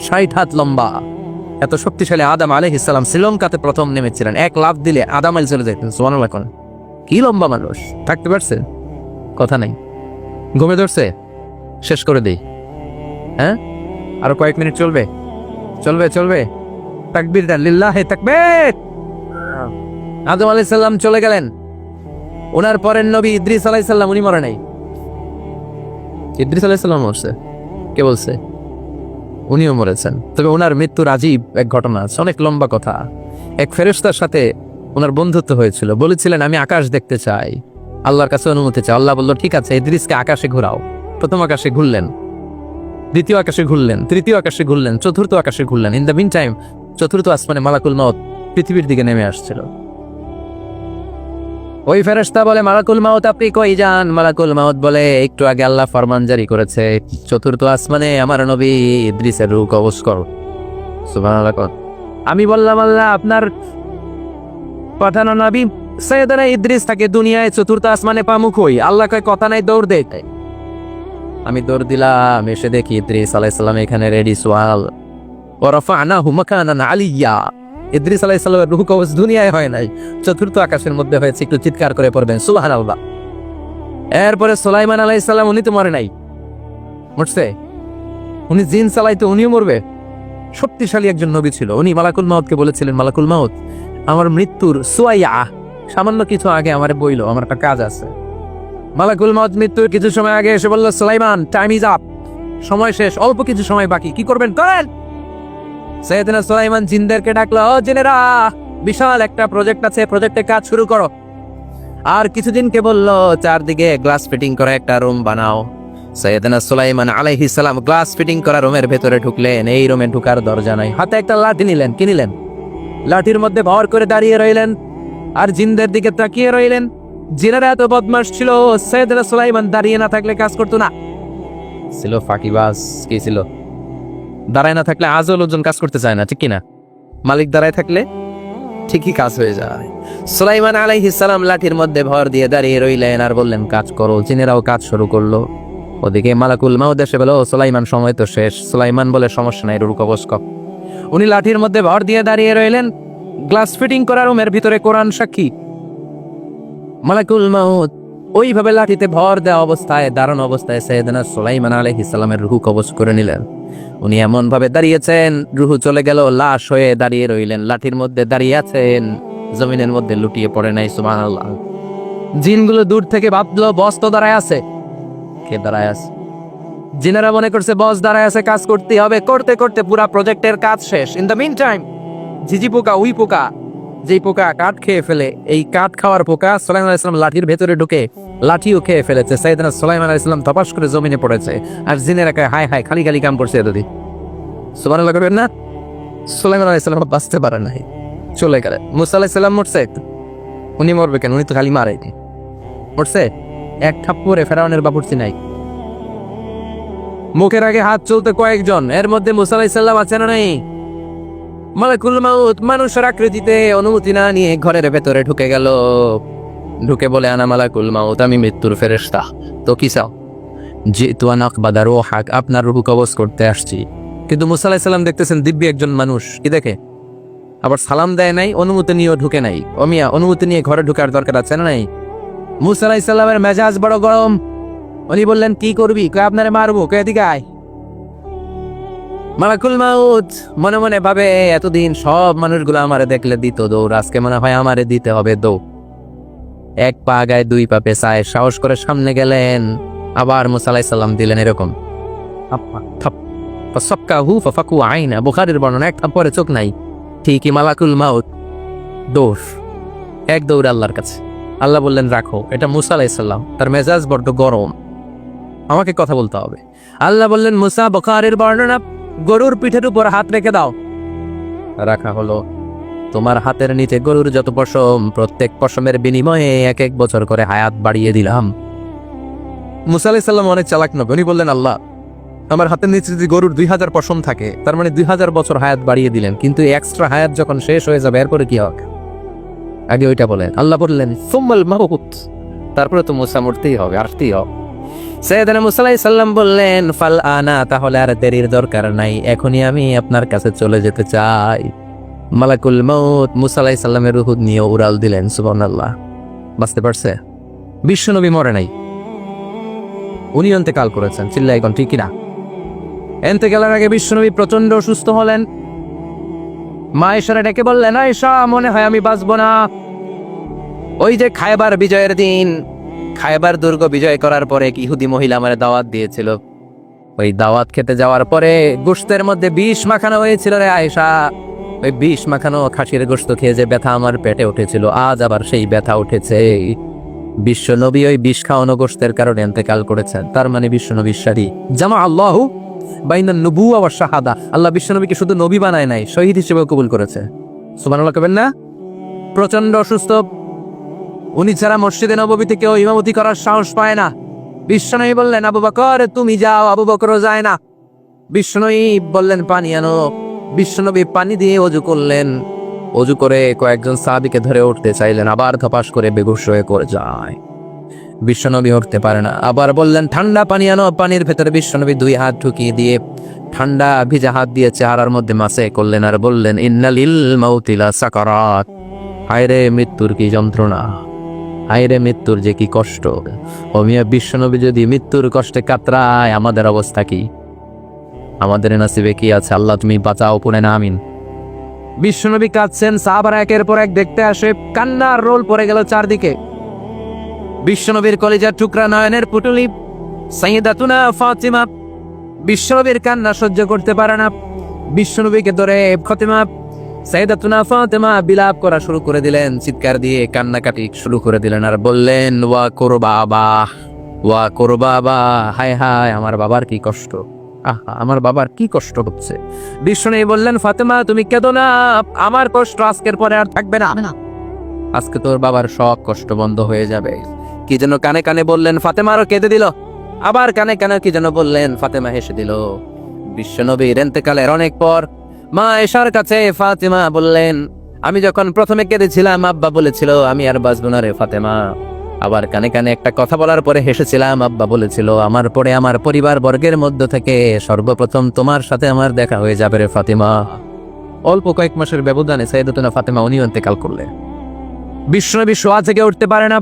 60 হাত লম্বা, এত শক্তিশালী আদম আলাইহিস সালাম শ্রীলঙ্কাতে প্রথম নেমেছিলেন। এক লাফ দিলে আদম আলাইহিস চলে যেতেন। সুবহানাল্লাহ। কি লম্বা মানুষ, থাকতে পারছেন? কথা নাই। ঘুমে ধরছে, শেষ করে দেই। হ্যাঁ, আরো কয়েক মিনিট চলবে চলবে চলবে। তাকবীর দেন, লিল্লাহে তাকবীর। আদম আলাইহিস সালাম চলে গেলেন, ওনার পরের নবী ইদ্রিস আলাইহিস সালাম, উনি মরে নাই। ইদ্রিস আলাইহিস সালাম মরছে, কে বলছে? উনিও মরেছেন। তবে ওনার মৃত্যুর আজীব এক ঘটনা আছে, অনেক লম্বা কথা। এক ফেরেশতার সাথে ওনার বন্ধুত্ব হয়েছিল, বলেছিলেন আমি আকাশ দেখতে চাই, আল্লাহর কাছে অনুমতি চাই। আল্লাহ বলল ঠিক আছে, ইদ্রিসকে আকাশে ঘোরাও। প্রথম আকাশে ঘুরলেন, দ্বিতীয় আকাশে ঘুরলেন, তৃতীয় আকাশে ঘুরলেন, চতুর্থ আকাশে ঘুরলেন। ইন দ্য মিন টাইম চতুর্থ আসমানে মালাকুল মাউত পৃথিবীর দিকে নেমে আসছিল। ওই ফেরেশতা বলে মালাকুল মাউত আপনি কই যান? মালাকুল মাউত বলে একটু আগে আল্লাহ ফরমান জারি করেছে, চতুর্থ আসমানে আমার নবী ইদ্রিসের রূহ কবজ করো। সুবহানাল্লাহ। আমি বললাম আল্লাহ আপনার পাঠানো নবী সৈয়দনা ইদ্রিস থাকে দুনিয়ায় চতুর্থ আসমানে পামুখ হই। আল্লাহ কয় কথা নাই, দৌড় দে। আমি দৌড় দিলাম, এসে দেখি ইদ্রিস আলাইহিস সালাম এখানে রেডি সোয়াল। ওয়া রাফা'নাহু মাকানান আলিয়্যা। ইদ্রিস আলাইহিস সালামের রূহ কবজ দুনিয়ায় হয় নাই, চতুর্থ আকাশের মধ্যে হয়েছে। একটু চিৎকার করে পড়বেন সুবহানাল্লাহ। এরপরে সুলাইমান আলাইহিস সালাম, উনি তো মরে নাই, মরছে। উনি জিন চালাইতো, উনিও মরবে। শক্তিশালী একজন নবী ছিল। উনি মালাকুল মাউতকে বলেছিলেন মালাকুল মাউত আমার মৃত্যুর সুয়াইয়া সামান্য কিছু আগে আমারে বইলো, আমার একটা কাজ আছে। মালাকুল মাউত মৃত্যুর কিছু সময় আগে এসে বলল সুলাইমান টাইম ইজ আপ, সময় শেষ, অল্প কিছু সময় বাকি, কি করবেন করেন। সাইয়েদনা সুলাইমান জিনদেরকে ডাকলো, ও জিনেরা, বিশাল একটা প্রজেক্ট আছে, প্রজেক্টে কাজ শুরু করো। আর কিছুদিনকে বললো চারদিকে গ্লাস ফিটিং করা একটা রুম বানাও। সাইয়েদনা সুলাইমান আলাইহিস সালাম গ্লাস ফিটিং করা রুমের ভেতরে ঢুকলেন। এই রুমে ঢুকার দরজা নাই, হাতে একটা লাঠি নিলেন। কি নিলেন? লাঠির মধ্যে ভর করে দাঁড়িয়ে রইলেন আর জিনদের দিকে তাকিয়ে রইলেন। জিনেরা এত বদমাশ ছিল, সাইয়েদনা সুলাইমান দাঁড়িয়ে না থাকলে কাজ করতো না। ছিল ফাঁকিবাজ। কি ছিল? দাঁড়ায় না থাকলে আজও লোকজন কাজ করতে চায় না, ঠিক কিনা? মালিক দাঁড়ায় থাকলে ঠিকই কাজ হয়ে যায়। সুলাইমান আলাইহিস সালাম লাঠির মধ্যে ভর দিয়ে দাঁড়িয়ে রইলেন আর বললেন কাজ করো। জিনেরাও কাজ শুরু করলো। ওদিকে মালাকুল মাউত এসে বলো, সুলাইমান সময় তো শেষ। সুলাইমান বলে সমস্যা নাই, রূহ কবজ কর। উনি লাঠির মধ্যে ভর দিয়ে দাঁড়িয়ে রইলেন। গ্লাস ফিটিং করা রুমের ভিতরে কোরআন সাক্ষী। মালাকুল মাউত ওইভাবে লাঠিতে ভর দেওয়া অবস্থায়, দাঁড়ানো অবস্থায় সাইয়েদনা সুলাইমান আলাইহিস সালামের রূহ কবজ করে নিলেন। উনি এমন ভাবে দাঁড়িয়েছেন, রূহ চলে গেল, লাশ হয়ে দাঁড়িয়ে রইলেন। লাঠির মধ্যে দাঁড়িয়ে আছেন, জমিনের মধ্যে লুটিয়ে পড়ে নাই। সুবহানাল্লাহ। জিনগুলো দূর থেকে ভাবলো বস তো দাঁড়ায় আছে। কে দাঁড়ায় আছে? জিনেরা মনে করছে বস দাঁড়ায় আছে, কাজ করতে হবে। করতে করতে পুরা প্রজেক্টের কাজ শেষ। ইন দ্য মিন টাইম ঝিঝি পোকা, উই পোকা, যেই পোকা কাঠ খেয়ে ফেলে, এই কাঠ খাওয়ার পোকা সুলাইমান আলাইহিস সালাম লাঠির ভেতরে ঢুকে লাঠিও খেয়ে ফেলেছে। সাইয়েদনা সুলাইমান আলাইহিস সালাম ধপাস করে জমিনে পড়েছে। আর জিনেরা কয় হায় হায়, খালি খালি কাম করছে এতদিন। সুবহানাল্লাহ করবেন না? সুলাইমান আলাইহিস সালাম বাঁচতে পারে নাই, চলে গেলেন। মুসা আলাইহিস সালাম মরছে, উনি মরবে কেন? উনি তো খালি মারাইনি, মরছে এক থাপ্পড়ে। ফেরাউনের বাবুর্চি নাই, মুখের আগে হাত চলতে কয়েকজন, এর মধ্যে মুসা আলাইহিস সালাম আছে না নাই? মালাকুল মাউত মানুষের আকৃতিতে অনুমতি না নিয়ে ঘরের ভেতরে ঢুকে গেল। ঢুকে বলে আনা মালাকুল মাউত, আমি মৃত্যুর ফেরেশতা। তো কি চাও? জিতু আন আকবাদা রূহাক, আপনার রূহ কবজ করতে আসছি। কিন্তু মুসা আলাইহিস সালাম দেখতেছেন দিব্যি একজন মানুষ, কি দেখে? আবার সালাম দেয় নাই, অনুমতি নিয়েও ঢুকে নাই। অমিয়া অনুমতি নিয়ে ঘরে ঢুকার দরকার আছে না নাই? মুসা আলাইহিস সালামের মেজাজ বড় গরম। উনি বললেন কি করবি? কয় আপনারে মারবো। কয় এদিকে আয়। মালাকুল মাউত মনে মনে ভাবে এতদিন সব মানুষগুলো আমারে দেখলে দিত দৌড়, আজকে মনে হয় আমারে দিতে হবে দৌড়। এক পা গায়ে দুই পা পেছায় সাহস করে সামনে গেলেন। আবার মুসা আলাইহিস সালাম দিলেন এরকম ফাসাক্কাহু ফাফাকু আইনা, বুখারীর বর্ণনা, এক থাপ্পড়ে চোখ নাই। ঠিকই মালাকুল মাউত দৌড়, এক দৌড় আল্লাহর কাছে। আল্লাহ বললেন রাখো, এটা মুসা আলাইহিস সালাম, তার মেজাজ বড্ড গরম, আমাকে কথা বলতে হবে। আল্লাহ বললেন মুসা, বুখারীর বর্ণনা, গরুর পিঠের উপর হাত রেখে দাও। রাখা হলো। তোমার হাতের নিচে গরুর যত পশম, প্রত্যেক পশমের বিনিময়ে এক এক বছর করে হায়াত বাড়িয়ে দিলাম। মুসা আলাইহিস সালাম অনেক চালাক নবী। উনি বললেন আল্লাহ আমার হাতের নিচে যদি গরুর 2000 পশম থাকে, তার মানে 2000 বছর হায়াত বাড়িয়ে দিলেন। কিন্তু এক্সট্রা হায়াত যখন শেষ হয়ে যাবে এরপরে কি হবে? আগে ওইটা বলেন। আল্লাহ বললেন সুম্মাল মাউত, তারপরে তো মুসা মরতেই হবে, আসতেই হবে। সাইয়েদনা মুসা আলাইহিস সালাম বললেন ফাল আনা, তাহলে আর দেরির দরকার নাই, এখনই আমি আপনার কাছে চলে যেতে চাই। মালাকুল মাউত মুসা আলাইহিস সালামের রূহ নিয়ে উড়াল দিলেন। সুবহানাল্লাহ। বাঁচতে পারছে? বিশ্বনবী মরে নাই, উনি ইন্তেকাল করেছেন, চিল্লাই এখন ঠিক কিনা? ইন্তেকালের আগে বিশ্বনবী প্রচন্ড অসুস্থ হলেন। মা আয়েশারে ডেকে বললেন, আয়েশা মনে হয় আমি বাঁচবো না। ওই যে খায়বার বিজয়ের দিন, খায়বার দুর্গ বিজয় করার পরে এক ইহুদি মহিলা আমার দাওয়াত দিয়েছিল, ওই দাওয়াত খেতে যাওয়ার পরে গোশতের মধ্যে বিষ মাখানো হয়েছিল রে আয়েশা। ওই বিষ মাখানো খাসির গোশত খেয়ে যে ব্যথা আমার পেটে উঠেছিল, আজ আবার সেই ব্যথা উঠেছে। বিশ্বনবী ওই বিষ খাওয়ানো গোশতের কারণে ইন্তেকাল করেছেন। তার মানে বিশ্বনবীর শাড়ি জামা আল্লাহু বাইনা নবুওয়া ওয়া শাহাদা, আল্লাহ বিশ্বনবীকে শুধু নবী বানায় নাই, শহীদ হিসেবে কবুল করেছে। সুবহানাল্লাহ কবেন না? প্রচন্ড অসুস্থ, উনি ছাড়া মসজিদে নববীতে কেউ ইমামতি করার সাহস পায় না। বিশ্বনবী বললেন, আবু বকর তুমি যাও। আবু বকরও যায় না। বিশ্বনবী বললেন, পানি আনো। বিশ্বনবী পানি দিয়ে অজু করলেন। অজু করে কয়েকজন সাহাবীকে ধরে উঠতে চাইলেন, আবার ধপাস করে বেহুশ হয়ে পড়ে যায়। বিশ্বনবী উঠতে পারে না। আবার বললেন, ঠান্ডা পানি আনো। পানির ভেতরে বিশ্বনবী 2 হাত ঢুকিয়ে দিয়ে ঠান্ডা ভিজা হাত দিয়ে চেহারার মধ্যে মাসে করলেন আর বললেন, ইন্নালিল মাউতি লা সাকারাত, হায়রে মৃত্যুর কি যন্ত্রণা, হায়রে মৃত্যুর যে কি কষ্ট। ও মিয়া, বিশ্বনবী যদি মৃত্যুর কষ্টে কাতরায়, আমাদের অবস্থা কি? আমাদের নসিবে কি আছে? আল্লাহ তুমি বাঁচাও, পড়ে না আমিন। বিশ্বনবী কাঁদছেন, সাহাবারা একের পর এক দেখতে আসে, কান্নার রোল পড়ে গেল চারদিকে। বিশ্বনবীর কলিজার টুকরা নয়নের পুটুলি সাইয়্যিদাতুনা ফাতিমা বিশ্বনবীর কান্না সহ্য করতে পারে না। বিশ্বনবীকে ধরে ফাতিমা, সাইয়্যিদাতুনা ফাতিমা বিলাপ করা শুরু করে দিলেন, চিৎকার দিয়ে কান্নাকাটি শুরু করে দিলেন আর বললেন, ওয়া কুরবাবা, ওয়া কুরবাবা, হায় হায় আমার বাবার কি কষ্ট, আহা আমার বাবার কি কষ্ট হচ্ছে। বিশ্বনবী বললেন, ফাতেমা তুমি কেঁদো না, আমার কষ্ট আজকের পরে আর থাকবে না, আজকে তোর বাবার সব কষ্ট বন্ধ হয়ে যাবে। কি যেন কানে কানে বললেন, ফাতেমারও কেঁদে দিল। আবার কানে কানে কি যেন বললেন, ফাতেমা হেসে দিল। বিশ্বনবীর ইন্তেকালের অনেক পর মা আয়েশার কাছে ফাতেমা বললেন, আমি যখন প্রথমে কেঁদেছিলাম আব্বা বলেছিল আমি আর বাঁচব না রে ফাতেমা। আবার কানে কানে একটা কথা বলার পরে হেসেছিলাম, আব্বা বলেছিল আমার পরে আমার পরিবার বর্গের মধ্য থেকে সর্বপ্রথম তোমার সাথে আমার দেখা হয়ে যাবে রে ফাতেমা। অল্প কয়েক মাসের ব্যবধানে সাইয়্যিদাতুনা ফাতেমা উনিও ইন্তেকাল করলেন। বিশ্বনবী শোয়া থেকে উঠতে পারে না।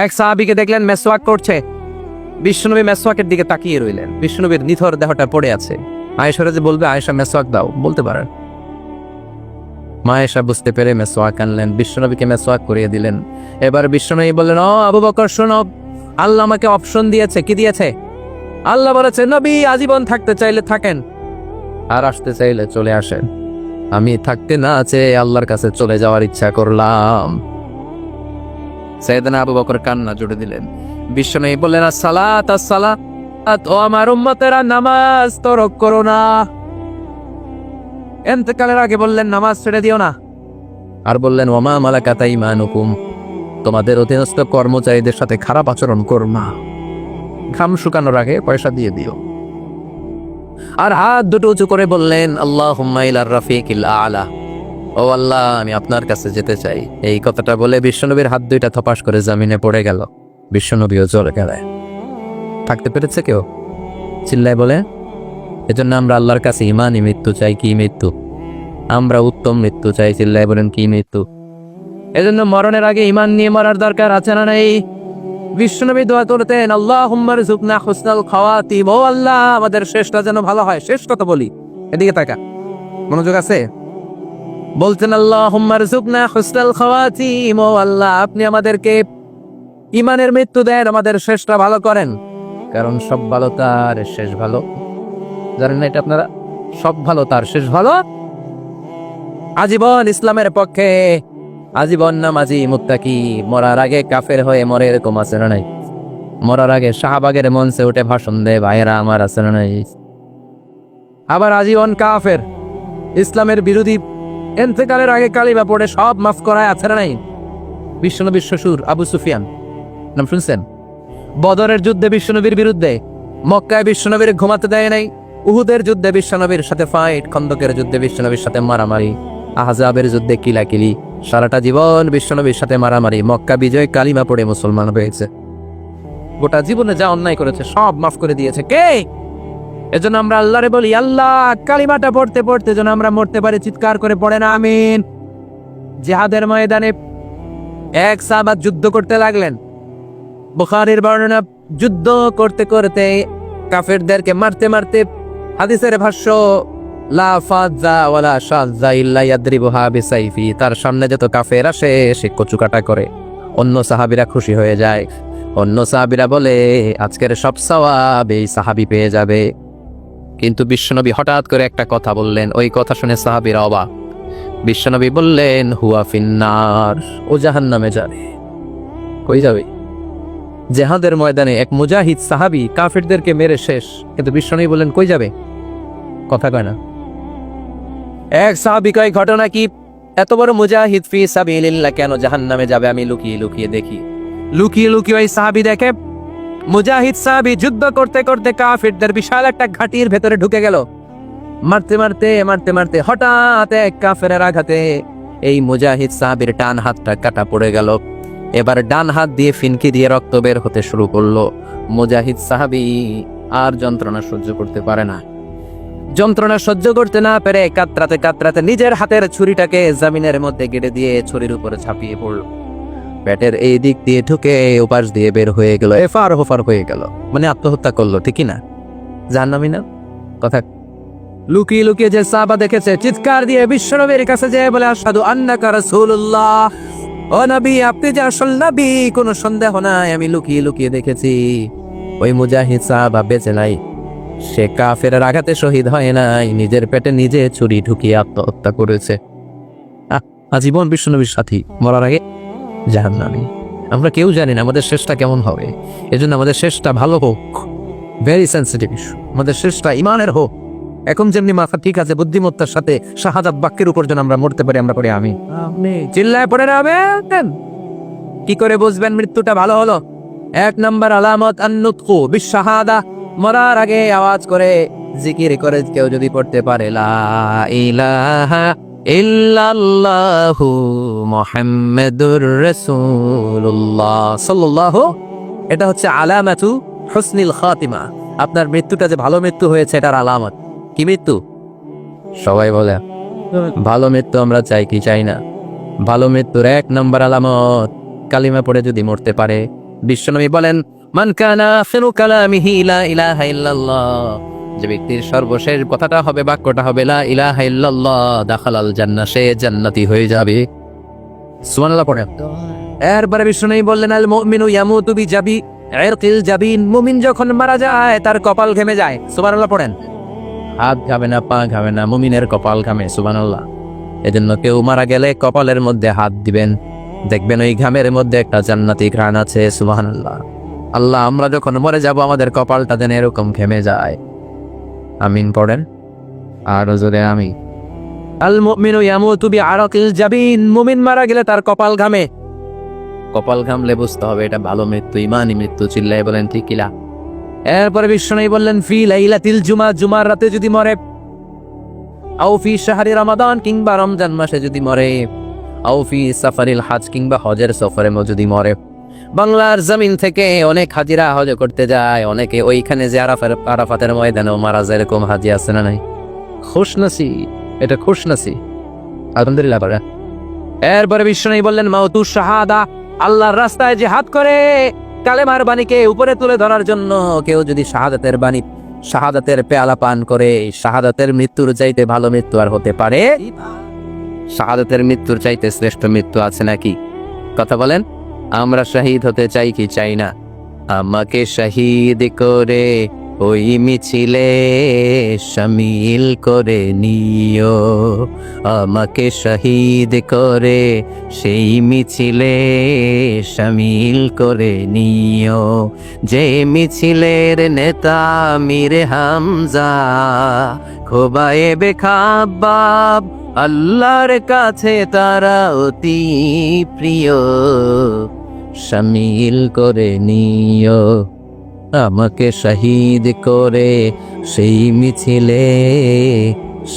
এক সাহাবীকে দেখলেন মেসওয়াক করছে। বিশ্বনবী মেসওয়াকের দিকে তাকিয়ে রইলেন। বিশ্বনবীর নিথর দেহটা পড়ে আছে। আয়েশারা যে বলবে, আয়েশা মেসওয়াক দাও, বলতে পারেন। মা আয়েশা বুঝতে পেরে মেসওয়াক আনলেন, বিশ্বনবীকে মেসওয়াক করিয়ে দিলেন। এবার বিশ্বনবী বললেন, ও আবু বকর শোনো, আল্লাহ আমাকে অপশন দিয়েছে। কি দিয়েছে? আল্লাহ বলেছে, নবী আজীবন থাকতে চাইলে থাকেন, আর আসতে চাইলে চলে আসেন। আমি থাকতে না চেয়ে আল্লাহর কাছে চলে যাওয়ার ইচ্ছা করলাম। সাইয়েদনা আবু বকর কান্না জুড়ে দিলেন। বিশ্বনবী বললেন, আসসালাত আসসালাত, ও আমার উম্মতেরা নামাজ তরক করো না। ইন্তেকালের আগে বললেন, নামাজ ছেড়ে দিও না। আর বললেন, ওমা মালাকাত আইমানুকুম, তোমাদের অধীনস্থ কর্মচারীদের সাথে খারাপ আচরণ করো না। ঘাম শুকানোর আগে পয়সা দিয়ে দিও। আর হাত দুটো উঁচু করে বললেন, আল্লাহুম্মা ইলার রাফিকিল আলা, ও আল্লাহ আমি আপনার কাছে যেতে চাই। এই কথাটা বলে বিশ্বনবীর হাত দুইটা থপাস করে জমিনে পড়ে গেল। বিশ্বনবীও চলে গেলেন। থাকতে পেরেছে কেউ? চিল্লায় বলে। এজন্য আমরা আল্লাহর কাছে ইমানই মৃত্যু চাই। কি মৃত্যু? আমরা উত্তম মৃত্যু চাই। চিল্লায় বলেন, কি মৃত্যু? এজন্য মরণের আগে ইমান নিয়ে মরার দরকার আছে না নাই? বিশ্বনবী দোয়া করতেন, আল্লাহুম্মা রযুকনা হুসনাল খাওয়াতিম, ও আল্লাহ আমাদের শেষটা যেন ভালো হয়। শেষ কথা বলি, এদিকে তাকা, মনোযোগ আছে। বলতেন, আল্লাহুম্মা রযুকনা হুসনাল খাওয়াতিম, ও আল্লাহ আপনি আমাদেরকে ইমানের মৃত্যু দেন, আমাদের শেষটা ভালো করেন। কারণ সব ভালো তার শেষ ভালো। জানেন না এটা আপনারা? সব ভালো তার শেষ ভালো। আজীবন ইসলামের পক্ষে, আজীবন নামাজি মুত্তাকি, মরার আগে কাফের হয়ে মরে, এরকম আছে না নাই? মরার আগে শাহবাগের মঞ্চে উঠে ভাষণ দেয়, ভাইয়েরা আমার আছে না নাই? আবার আজীবন কাফের, ইসলামের বিরোধী, ইন্তেকালের আগে কালিমা পড়ে সব মাফ করায়, আছে না নাই? বিশ্বনবীর শ্বশুর আবু সুফিয়ান, নাম শুনছেন? বদরের যুদ্ধে বিশ্বনবীর বিরুদ্ধে, মক্কায় বিশ্বনবীর ঘুমাতে দেয় নাই, উহুদের যুদ্ধে বিশ্বনবীর সাথে ফাইট, খন্দকের যুদ্ধে বিশ্বনবীর সাথে মারামারি, আহজাবের যুদ্ধে কিলাকিলি, সারাটা জীবন বিশ্বনবীর সাথে মারামারি। মক্কা বিজয় কালিমা পড়ে মুসলমান হয়েছে। গোটা জীবনে যা অন্যায় করেছে সব মাফ করে দিয়েছে কে? এজন্য আমরা আল্লাহরে বলি, আল্লাহ কালিমাটা পড়তে পড়তে যেন আমরা মরতে পারি। চিৎকার করে পড়ে না আমিন। জিহাদের ময়দানে এক সাহাবা যুদ্ধ করতে লাগলেন। বুখারীর বর্ণনা, যুদ্ধ করতে করতে কাফেরদেরকে মারতে মারতে, হাদিসের ভাষ্য লা ফাযা ওয়ালা শাযা ইল্লা ইয়াদরিবুহা বিসাইফি, তার সামনে যত কাফের আসে সে কচুকাটা করে। অন্য সাহাবীরা খুশি হয়ে যায়, অন্য সাহাবীরা বলে আজকের সব সওয়াব এই সাহাবী পেয়ে যাবে। কিন্তু বিশ্বনবী হঠাৎ করে একটা কথা বললেন, ওই কথা শুনে সাহাবীরা অবাক। বিশ্বনবী বললেন হুয়া ফিন্নার, ও জাহান্নামে যাবে। কই যাবে? জেহাদের ময়দানে এক মুজাহিদ সাহাবী কাফেরদেরকে মেরে শেষ, কিন্তু বিশ্বনবী বললেন কই যাবে? কথা কয় না। এক সাহাবী কয় ঘটনা কি, এত বড় মুজাহিদ ফি সাবিলিল্লাহ কেন জাহান্নামে যাবে? আমি লুকিয়ে লুকিয়ে দেখি। লুকিয়ে লুকিয়ে ওই সাহাবী দেখে মুজাহিদ সাহাবী যুদ্ধ করতে করতে কাফেরদের বিশাল একটা ঘাটির ভেতরে ঢুকে গেল। মারতে মারতে মারতে মারতে হঠাৎ এক কাফেরের আঘাতে এই মুজাহিদ সাহাবীর ডান হাতটা কাটা পড়ে গেল। এবার ডান হাত দিয়ে ফিনকি দিয়ে রক্ত বের হতে শুরু করলো। মুজাহিদ সাহাবী আর যন্ত্রণা সহ্য করতে পারে না। যন্ত্রণা সহ্য করতে না পেরে কাতরাতে কাতরাতে নিজের হাতের ছুরিটাকে জমিনের মধ্যে গেড়ে দিয়ে ছুরির উপরে ঝাঁপিয়ে পড়ল। পেটের এই দিক দিয়ে ঢুকে ওপাশ দিয়ে বের হয়ে গেল, এফার হোফার হয়ে গেল, মানে আত্মহত্যা করলো। ঠিকই না? জাহান্নামী না? কথা। লুকিয়ে লুকিয়ে যে সাহাবা দেখেছে চিৎকার দিয়ে বিশ্বনবীর কাছে যেয়ে বলে আশহাদু আন্নাকা রাসূলুল্লাহ, ও নবী আপনি যে আসল নবী, কোনো সন্দেহ নাই, আমি লুকিয়ে লুকিয়ে দেখেছি। ওই মুজাহিদ সাহাবা বেঁচে নাই, সে কাফেরের আঘাতে শহীদ হয় নাই, নিজের পেটে নিজে ছুরি ঢুকিয়ে আত্মহত্যা করেছে। আজীবন বিশ্বনবীর সাথী, মরার আগে জাহান্নামী। আমরা কেউ জানি না আমাদের শেষটা কেমন হবে, এজন্য আমাদের শেষটা ভালো হোক। Very sensitive issue. আমাদের শেষটা ইমানের হোক। এখন যেমনি মাথা ঠিক আছে, বুদ্ধিমত্তার সাথে শাহাদাত বাক্যের উপর যেন আমরা মরতে পারি, আমরা করি আমি চিল্লায় পড়ে যাবে। কি করে বুঝবেন মৃত্যুটা ভালো হলো? এক নম্বর আলামত আন-নুতকু বিশ-শাহাদা, মরার আগে আওয়াজ করে জিকির করে কেউ যদি পড়তে পারে লা ইলাহা ইল্লাল্লাহু মুহাম্মাদুর রাসূলুল্লাহ সাল্লাল্লাহু, এটা হচ্ছে আলামাতু হুসনিল খাতিমা। আপনার মৃত্যুটা যে ভালো মৃত্যু হয়েছে এটার আলামত। কি মৃত্যু? সবাই বলে ভালো মৃত্যু আমরা চাই কি চাই না? ভালো মৃত্যুর এক নম্বর আলামত কালিমা পড়ে যদি মরতে পারে। বিশ্বনবী বলেন মান কানা আখিরু কালামিহি লা ইলাহা ইল্লাল্লাহ, যে ব্যক্তির সর্বশেষ কথাটা হবে, বাক্যটা হবে লা ইলাহা ইল্লাল্লাহ, দাখালাল জান্নাহ, সে জান্নাতি হয়ে যাবে। সুবহানাল্লাহ পড়েন। এরপরে বিশ্বনবী বললেন আল মুমিনু ইয়ামুতু বিজাবি ইরকিল জাবিন, মুমিন যখন মারা যায় তার কপাল ঘেমে যায়। সুবহানাল্লাহ পড়েন। হাত ঘামে না, পা ঘামে না, মুমিনের কপাল ঘামে। সুবহানাল্লাহ। এজন্য কেউ মারা গেলে কপালের মধ্যে হাত দিবেন, দেখবেন ওই ঘামের মধ্যে একটা জান্নাতি ঘ্রাণ আছে। সুবহানাল্লাহ। আল্লাহ আমরা যখন মরে যাব আমাদের কপালটা যেন এরকম ঘেমে যায়। আমিন পড়েন। আর জোরে আমি। আল মুমিনু ইয়ামুতু বিআরাকিল জাবিন, মুমিন মারা গেলে তার কপাল ঘামে। কপাল ঘামলে বুঝতে হবে এটা ভালো মৃত্যু, ইমানি মৃত্যু। চিল্লায় বলেন ঠিক কিলা? এরপরে বিশ্বনবী বললেন ফি লাইলাতিল জুমা, জুমার রাতে যদি মরে, আও ফি শাহরি রমাদান, কিংবা রমজান মাসে যদি মরে, আও ফি সাফারিল হজ, কিংবা হজের সফরে যদি মরে। বাংলার জমিন থেকে অনেক হাজিরা হজ করতে যায়, অনেকে ওইখানে যে আরাফাতের ময়দানেও মারা যায়, এরকম হাজি আছে না নাই? খুশনসিব, এটা খুশনসিব। আলহামদুলিল্লাহ। এরপরে বিশ্বনবী বললেন মাউতু শাহাদা, আল্লাহর রাস্তায় জিহাদ করে কালেমার বাণীকে উপরে তুলে ধরার জন্য কেউ যদি শাহাদাতের বাণী, শাহাদাতের পেয়ালা পান করে, শাহাদাতের মৃত্যুর চাইতে ভালো মৃত্যু আর হতে পারে? শাহাদাতের মৃত্যুর চাইতে শ্রেষ্ঠ মৃত্যু আছে নাকি? কথা বলেন। আমরা শহীদ হতে চাই কি চাই না? আমাকে শহীদ করে ওই মিছিলে শামিল করে নিও, আমাকে শহীদ করে সেই মিছিলে শামিল করে নিও, যে মিছিলের নেতা মীর হামজা, খোবায়েবে খাব্বাব, আল্লাহর কাছে তারা অতি প্রিয়, শামিল করে নিও, আমাকে শহীদ করে সেই মিছিলে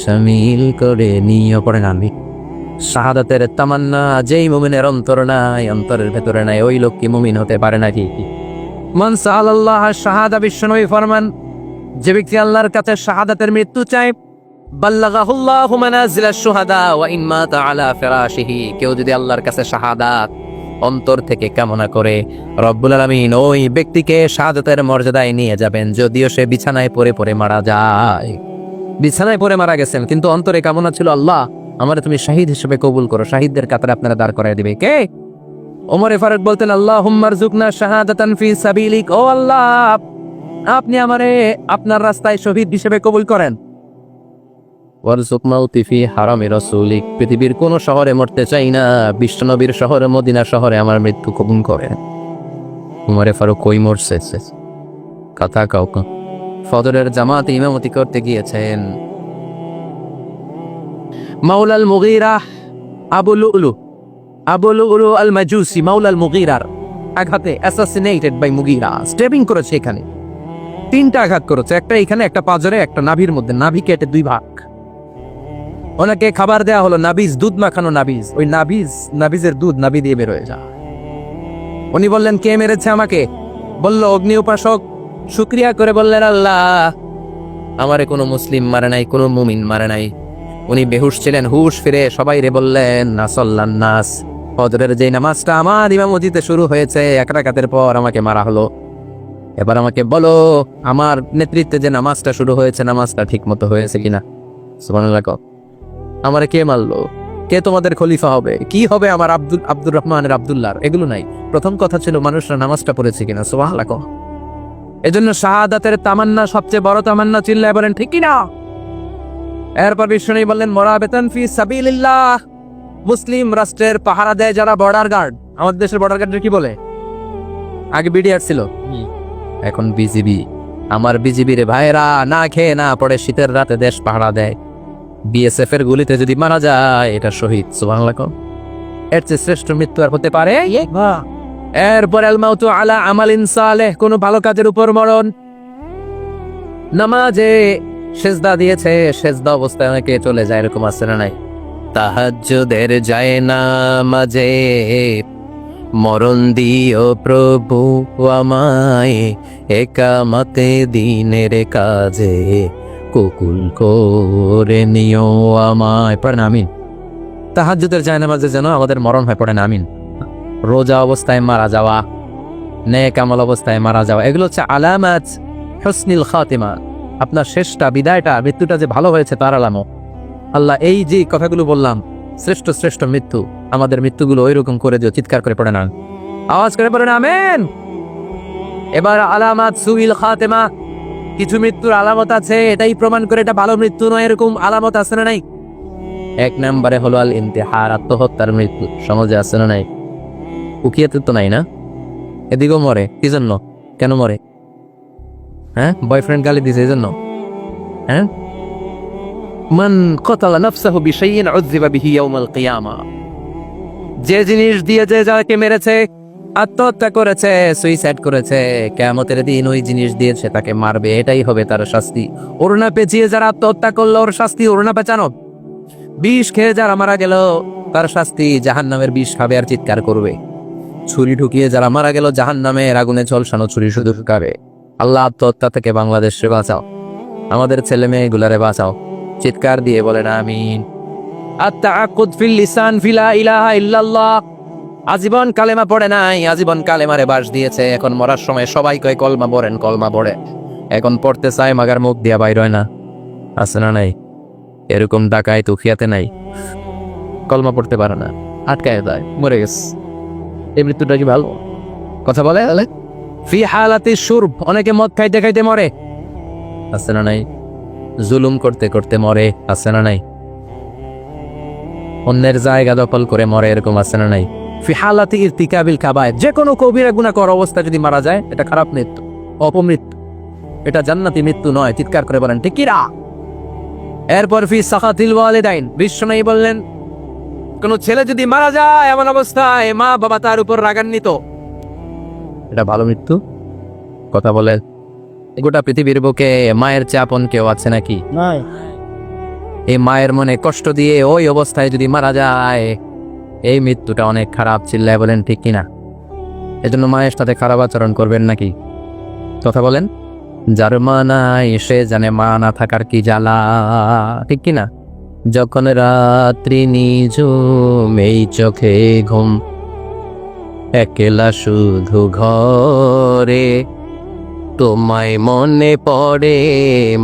শামিল করে নিও। পড়েন আমি। শাহাদাতের তামান্না যেই মুমিনের অন্তর নাই, অন্তরের ভেতরে নাই, ওই লোক কি মুমিন হতে পারে না? কি মান সাআলাল্লাহ শাহাদা, বিশ্বনবী ফরমান যে ব্যক্তি আল্লাহর কাছে শাহাদাতের মৃত্যু চায়, বাল্লাগাহুল্লাহু মানাজিলাশ শুহাদা ওয়া ইন মাতা আলা ফিরাশিহি, কেউ যদি আল্লাহর কাছে শাহাদাত অন্তর থেকে কামনা করে রব্বুল আলামিন ওই ব্যক্তিকে শাহাদাতের মর্যাদায় নিয়ে যাবেন, যদিও সে বিছানায় পড়ে পড়ে মারা যায়। বিছানায় পড়ে মারা গেছেন, কিন্তু অন্তরে কামনা ছিল, আল্লাহ আমার তুমি শাহিদ হিসেবে কবুল করো, শাহিদদের কাতারে আপনারা দাঁড় করায় দিবে। কে? ওমর ফারুক বলতেন, আল্লাহুম্মা রযুকনা শাহাদাতান ফি সাবিলিক, ও আল্লাহ আপনি আমারে আপনার রাস্তায় শহীদ হিসেবে কবুল করেন। ওয়ারযুক মাউতি ফি হারামি রাসূলিক, পৃথিবীর কোন শহরে মরতে চাই না, বিশ্বনবীর শহরে মদিনা শহরে আমার মৃত্যু কবুল করেন। ওমর ফারুক কই মরছে কথা কাউকে ফজরের জামাতে ইমামতি করতে গিয়েছেন। মাওলাল মুগীরা আবু লুলু আল মাজুসি মাওলাল মুগীরার আঘাতে অ্যাসাসিনেটেড বাই মুগীরা, স্টেপিং করেছে, এখানে 3টা আঘাত করেছে, একটা এখানে, একটা পাজরে, একটা নাভির মধ্যে, নাভি কেটে 2 ভাগ। ওনাকে খাবার দেয়া হলো নাবিজ, দুধ মাখানো নাবিজ, ওই নাবিজের দুধ নাভি দিয়ে বের হয়ে যায়। উনি বললেন, কে মেরেছে আমাকে? বলল, অগ্নি উপাসক। শুকরিয়া করে বললেন, আল্লাহ আমারে কোনো মুসলিম মারে নাই, কোনো মুমিন মারে নাই। উনি বেহুশ ছিলেন, হুশ ফিরে সবাই রে বললেন, নাসাল্লান নাস, ফজরের যে নামাজটা আমার ইমামতিতে শুরু হয়েছে 1 রাকাতের পর আমাকে মারা হলো। এবার আমাকে বলো, আমার নেতৃত্বে যে নামাজটা শুরু হয়েছে নামাজটা ঠিক মতো হয়েছে কিনা? সুবহানাল্লাহ। আমারে কে মারলো? কে তোমাদের খলিফা হবে? কি হবে আমার আব্দুর রহমানের আব্দুল্লাহর? এগুলো নাই, প্রথম কথা ছিল মানুষরা নামাজটা পড়েছে কিনা। সুবহানাল্লাহ। এজন্য শাহাদাতের তামান্না সবচেয়ে বড় তামান্না, চিল্লায় বলেন ঠিক কিনা? এরপর বিষ্ণু বললেন, মুরাবিতান ফি সাবিলিল্লাহ, মুসলিম রাষ্ট্রের পাহারা দেয় যারা বর্ডার গার্ড। আমাদের দেশের বর্ডার গার্ডের কি বলে? আগে বিডিআর ছিল, এখন বিজিবি। আমার বিজিবির ভাইরা না খেয়ে না পড়ে শীতের রাতে দেশ পাহারা দেয়। বিএসএফ এর গুলিতে যদি মারা যায় এটা শহীদ। সুবহানাল্লাহ। এর চেয়ে শ্রেষ্ঠ মৃত্যু আর হতে পারে? এরপর আল মাউতু আলা আমালিন সালেহ, কোন ভালো কাজের উপর মরণ। নামাজে সেজদা দিয়েছে, সেজদা অবস্থায় অনেকে চলে যায়, এরকম আছে না নাই? তাহাজ্জুদের যায় নামাজে মরণ দিও প্রভু আমায়, একামতে দিনের কাজে কবুল করে নিও আমায়। পড়েন আমিন। তাহাজ্জুদের যায় নামাজে যেন আমাদের মরণ হয়, পড়েন আমিন। রোজা অবস্থায় মারা যাওয়া, নেক আমল অবস্থায় মারা যাওয়া, এগুলো হচ্ছে আলামাত হুসনিল খাতিমা। আপনার শেষটা, বিদায়টা, মৃত্যুটা যে ভালো হয়েছে তার আলামত। আল্লাহ এই যে কথাগুলো বললাম, শ্রেষ্ঠ শ্রেষ্ঠ মৃত্যু, আমাদের মৃত্যুগুলো ওইরকম করে দিও। চিৎকার করে পড়েন আওয়াজ করে পড়েন আমিন। এবার আলামাত সুইল খাতেমা, কিছু মৃত্যুর আলামত আছে, এটাই প্রমাণ করে এটা ভালো মৃত্যু নয়, এরকম আলামত আছে না নাই? 1 নম্বরে হলো আল ইন্তিহার, আত্মহত্যার মৃত্যু। সমাজে আছে না নাই? উকিয়াতে তো নাই না? এদিকেও মরে, কি জন্য? কেন মরে? হ্যাঁ, বয়ফ্রেন্ড গালি দিছে এই জন্য? হ্যাঁ, মান কতালা নাফসাহু বিশাইইন উযযিবা বিহি ইয়াউমাল কিয়ামা, যে জিনিস দিয়ে যে যাকে মেরেছে, আত্মহত্যা করেছে, সুইসাইড করেছে, কিয়ামতের দিন ওই জিনিস দিয়েছে তাকে মারবে, এটাই হবে তার শাস্তি। ওড়না পেঁচিয়ে যারা আত্মহত্যা করলো ওর শাস্তি ওড়না পেঁচানো। বিষ খেয়ে যারা মারা গেল তার শাস্তি জাহান্নামের বিষ খাবে আর চিৎকার করবে। ছুরি ঢুকিয়ে যারা মারা গেল জাহান্নামের আগুনে ঝলসানো ছুরি শুধু ঢুকাবে। আল্লাহ আত্মহত্যা থেকে বাংলাদেশে বাঁচাও, আমাদের ছেলে মেয়েগুলারে বাঁচাও। চিৎকার দিয়ে বলেন আমিন। আত-তাআক্কুদ ফিল লিসান ফিলা ইলাহা ইল্লাল্লাহ, আজীবন কালেমা পড়ে নাই, আজীবন কালেমারে বাস দিয়েছে, এখন মরার সময় সবাই কয় কলমা পড়েন, কলমা পড়ে, এখন পড়তে চায় মাগার মুখ দিয়া বাইর হয় না। আছে না নাই? এরকম ডাকায় তো খিয়াতে নাই, কলমা পড়তে পারে না, আটকায় যায়, মরে গেছে। এই মৃত্যুটা কি ভালো কথা বলে? ফি হালাতি শুরব, অনেকে মদ খাইতে খাইতে মরে, আছে না নাই? জুলুম করতে করতে মরে, আছে না নাই? অন্যের জায়গা দখল করে মরে, এরকম আছে না নাই? ফি হালাতি ইরতিকাবিল কাবায়ের, যে কোনো কবিরা গুনাহ করা অবস্থা যদি মারা যায় এটা খারাপ মৃত্যু, অপমৃত্যু, এটা জান্নাতি মৃত্যু নয়। চিৎকার করে বলেন ঠিক কিনা? এরপর ফি সাখাতিল ওয়ালিদাইন, বিশ্বনবী বললেন কোন ছেলে যদি মারা যায় এমন অবস্থায় মা বাবা তার উপর রাগান্বিত, এটা ভালো মৃত্যু? কথা বলে। গোটা পৃথিবীর বুকে মায়ের চেয়ে আপন কেউ আছে নাকি? নাই। এই মায়ের মনে কষ্ট দিয়ে ওই অবস্থায় যদি মারা যায় এই মৃত্যুটা অনেক খারাপ। চিল্লায় বলেন ঠিক কিনা? এজন্য মায়ের সাথে খারাপ আচরণ করবেন নাকি? কথা বলেন। যার মা নাই সে জানে মা না থাকার কি জ্বালা, ঠিক কিনা? যখন রাত্রি নিঝুম এই চোখে ঘুম, একলা শুধু ঘরে, তোমায় মনে পড়ে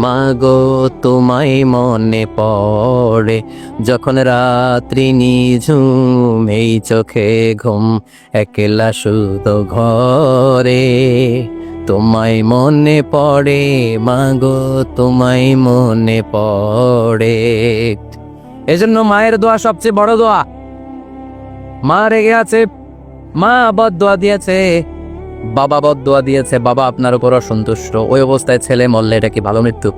মাগো, তোমায় মনে পড়ে, যখন রাত্রি নিঝুম এই চোখে ঘুম, একলা শুধু ঘরে, তোমায় মনে পড়ে মাগো, তোমায় মনে পড়ে। এজন্য মায়ের দোয়া সবচেয়ে বড় দোয়া। মা রেগে আছে, মা বদদোয়া দিয়েছে, বাবা বদদোয়া দিয়েছে, বাবা আপনার উপর অসন্তুষ্ট, ওই অবস্থায় ছেলে মরলে এটা কি ভালো মৃত্যু?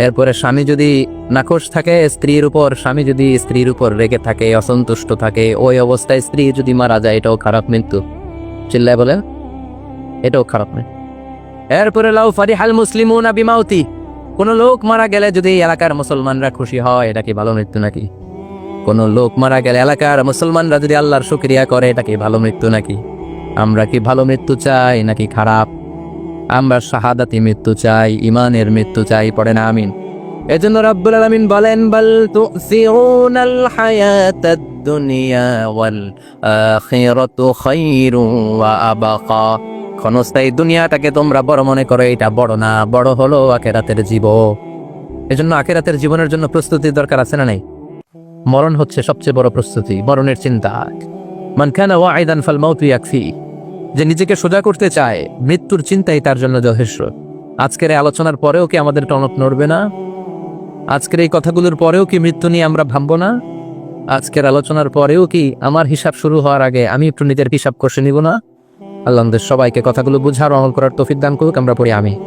এরপরে স্বামী যদি নাখোশ থাকে স্ত্রীর উপর, স্বামী যদি স্ত্রীর উপর রেগে থাকে, অসন্তুষ্ট থাকে, ওই অবস্থায় স্ত্রী যদি মারা যায়, এটাও খারাপ মৃত্যু। চিল্লায় বলে এটাও খারাপ মৃত্যু। এরপরে লাউ ফারিহাল মুসলিমুনা বিমাউতি, কোন লোক মারা গেলে যদি এলাকার মুসলমানরা খুশি হয়, এটা কি ভালো মৃত্যু নাকি? কোন লোক মারা গেলে এলাকার মুসলমানরা যদি আল্লাহর শুকরিয়া করে, এটা কি ভালো মৃত্যু নাকি? আমরা কি ভালো মৃত্যু চাই নাকি খারাপ? আমরা শাহাদাতি মৃত্যু চাই, ইমানের মৃত্যু চাই, পড়ে না আমিন। এজন্য রাব্বুল আলামিন বলেন, বাল তুসিরুনাল হায়াতাদ দুনিয়া ওয়াল আখিরাতু খায়রুন ওয়া আবকা। ক্ষণস্থায়ী দুনিয়াটাকে তোমরা বড় মনে করো, এটা বড় না, বড় হলো আখিরাতের জীবন। এজন্য আখিরাতের জীবনের জন্য প্রস্তুতির দরকার আছে না নাই? মরণ হচ্ছে সবচেয়ে বড় প্রস্তুতি, মরণের চিন্তা। মান কানা ওয়াইদান ফাল মাউতু ইয়াকফি, যে নিজেকে সোজা করতে চায়, মৃত্যুর চিন্তাই তার জন্য যথেষ্ট। আজকের এই আলোচনার পরেও কি আমাদের টনক নড়বে না? আজকের এই কথাগুলোর পরেও কি মৃত্যু নিয়ে আমরা ভাববো না? আজকের আলোচনার পরেও কি আমার হিসাব শুরু হওয়ার আগে আমি একটু নিজের হিসাব কষে নিব না? আল্লাহ আমাদের সবাইকে কথাগুলো বুঝার, আমল করার তৌফিক দান করুক। আমরা পড়ি আমিন।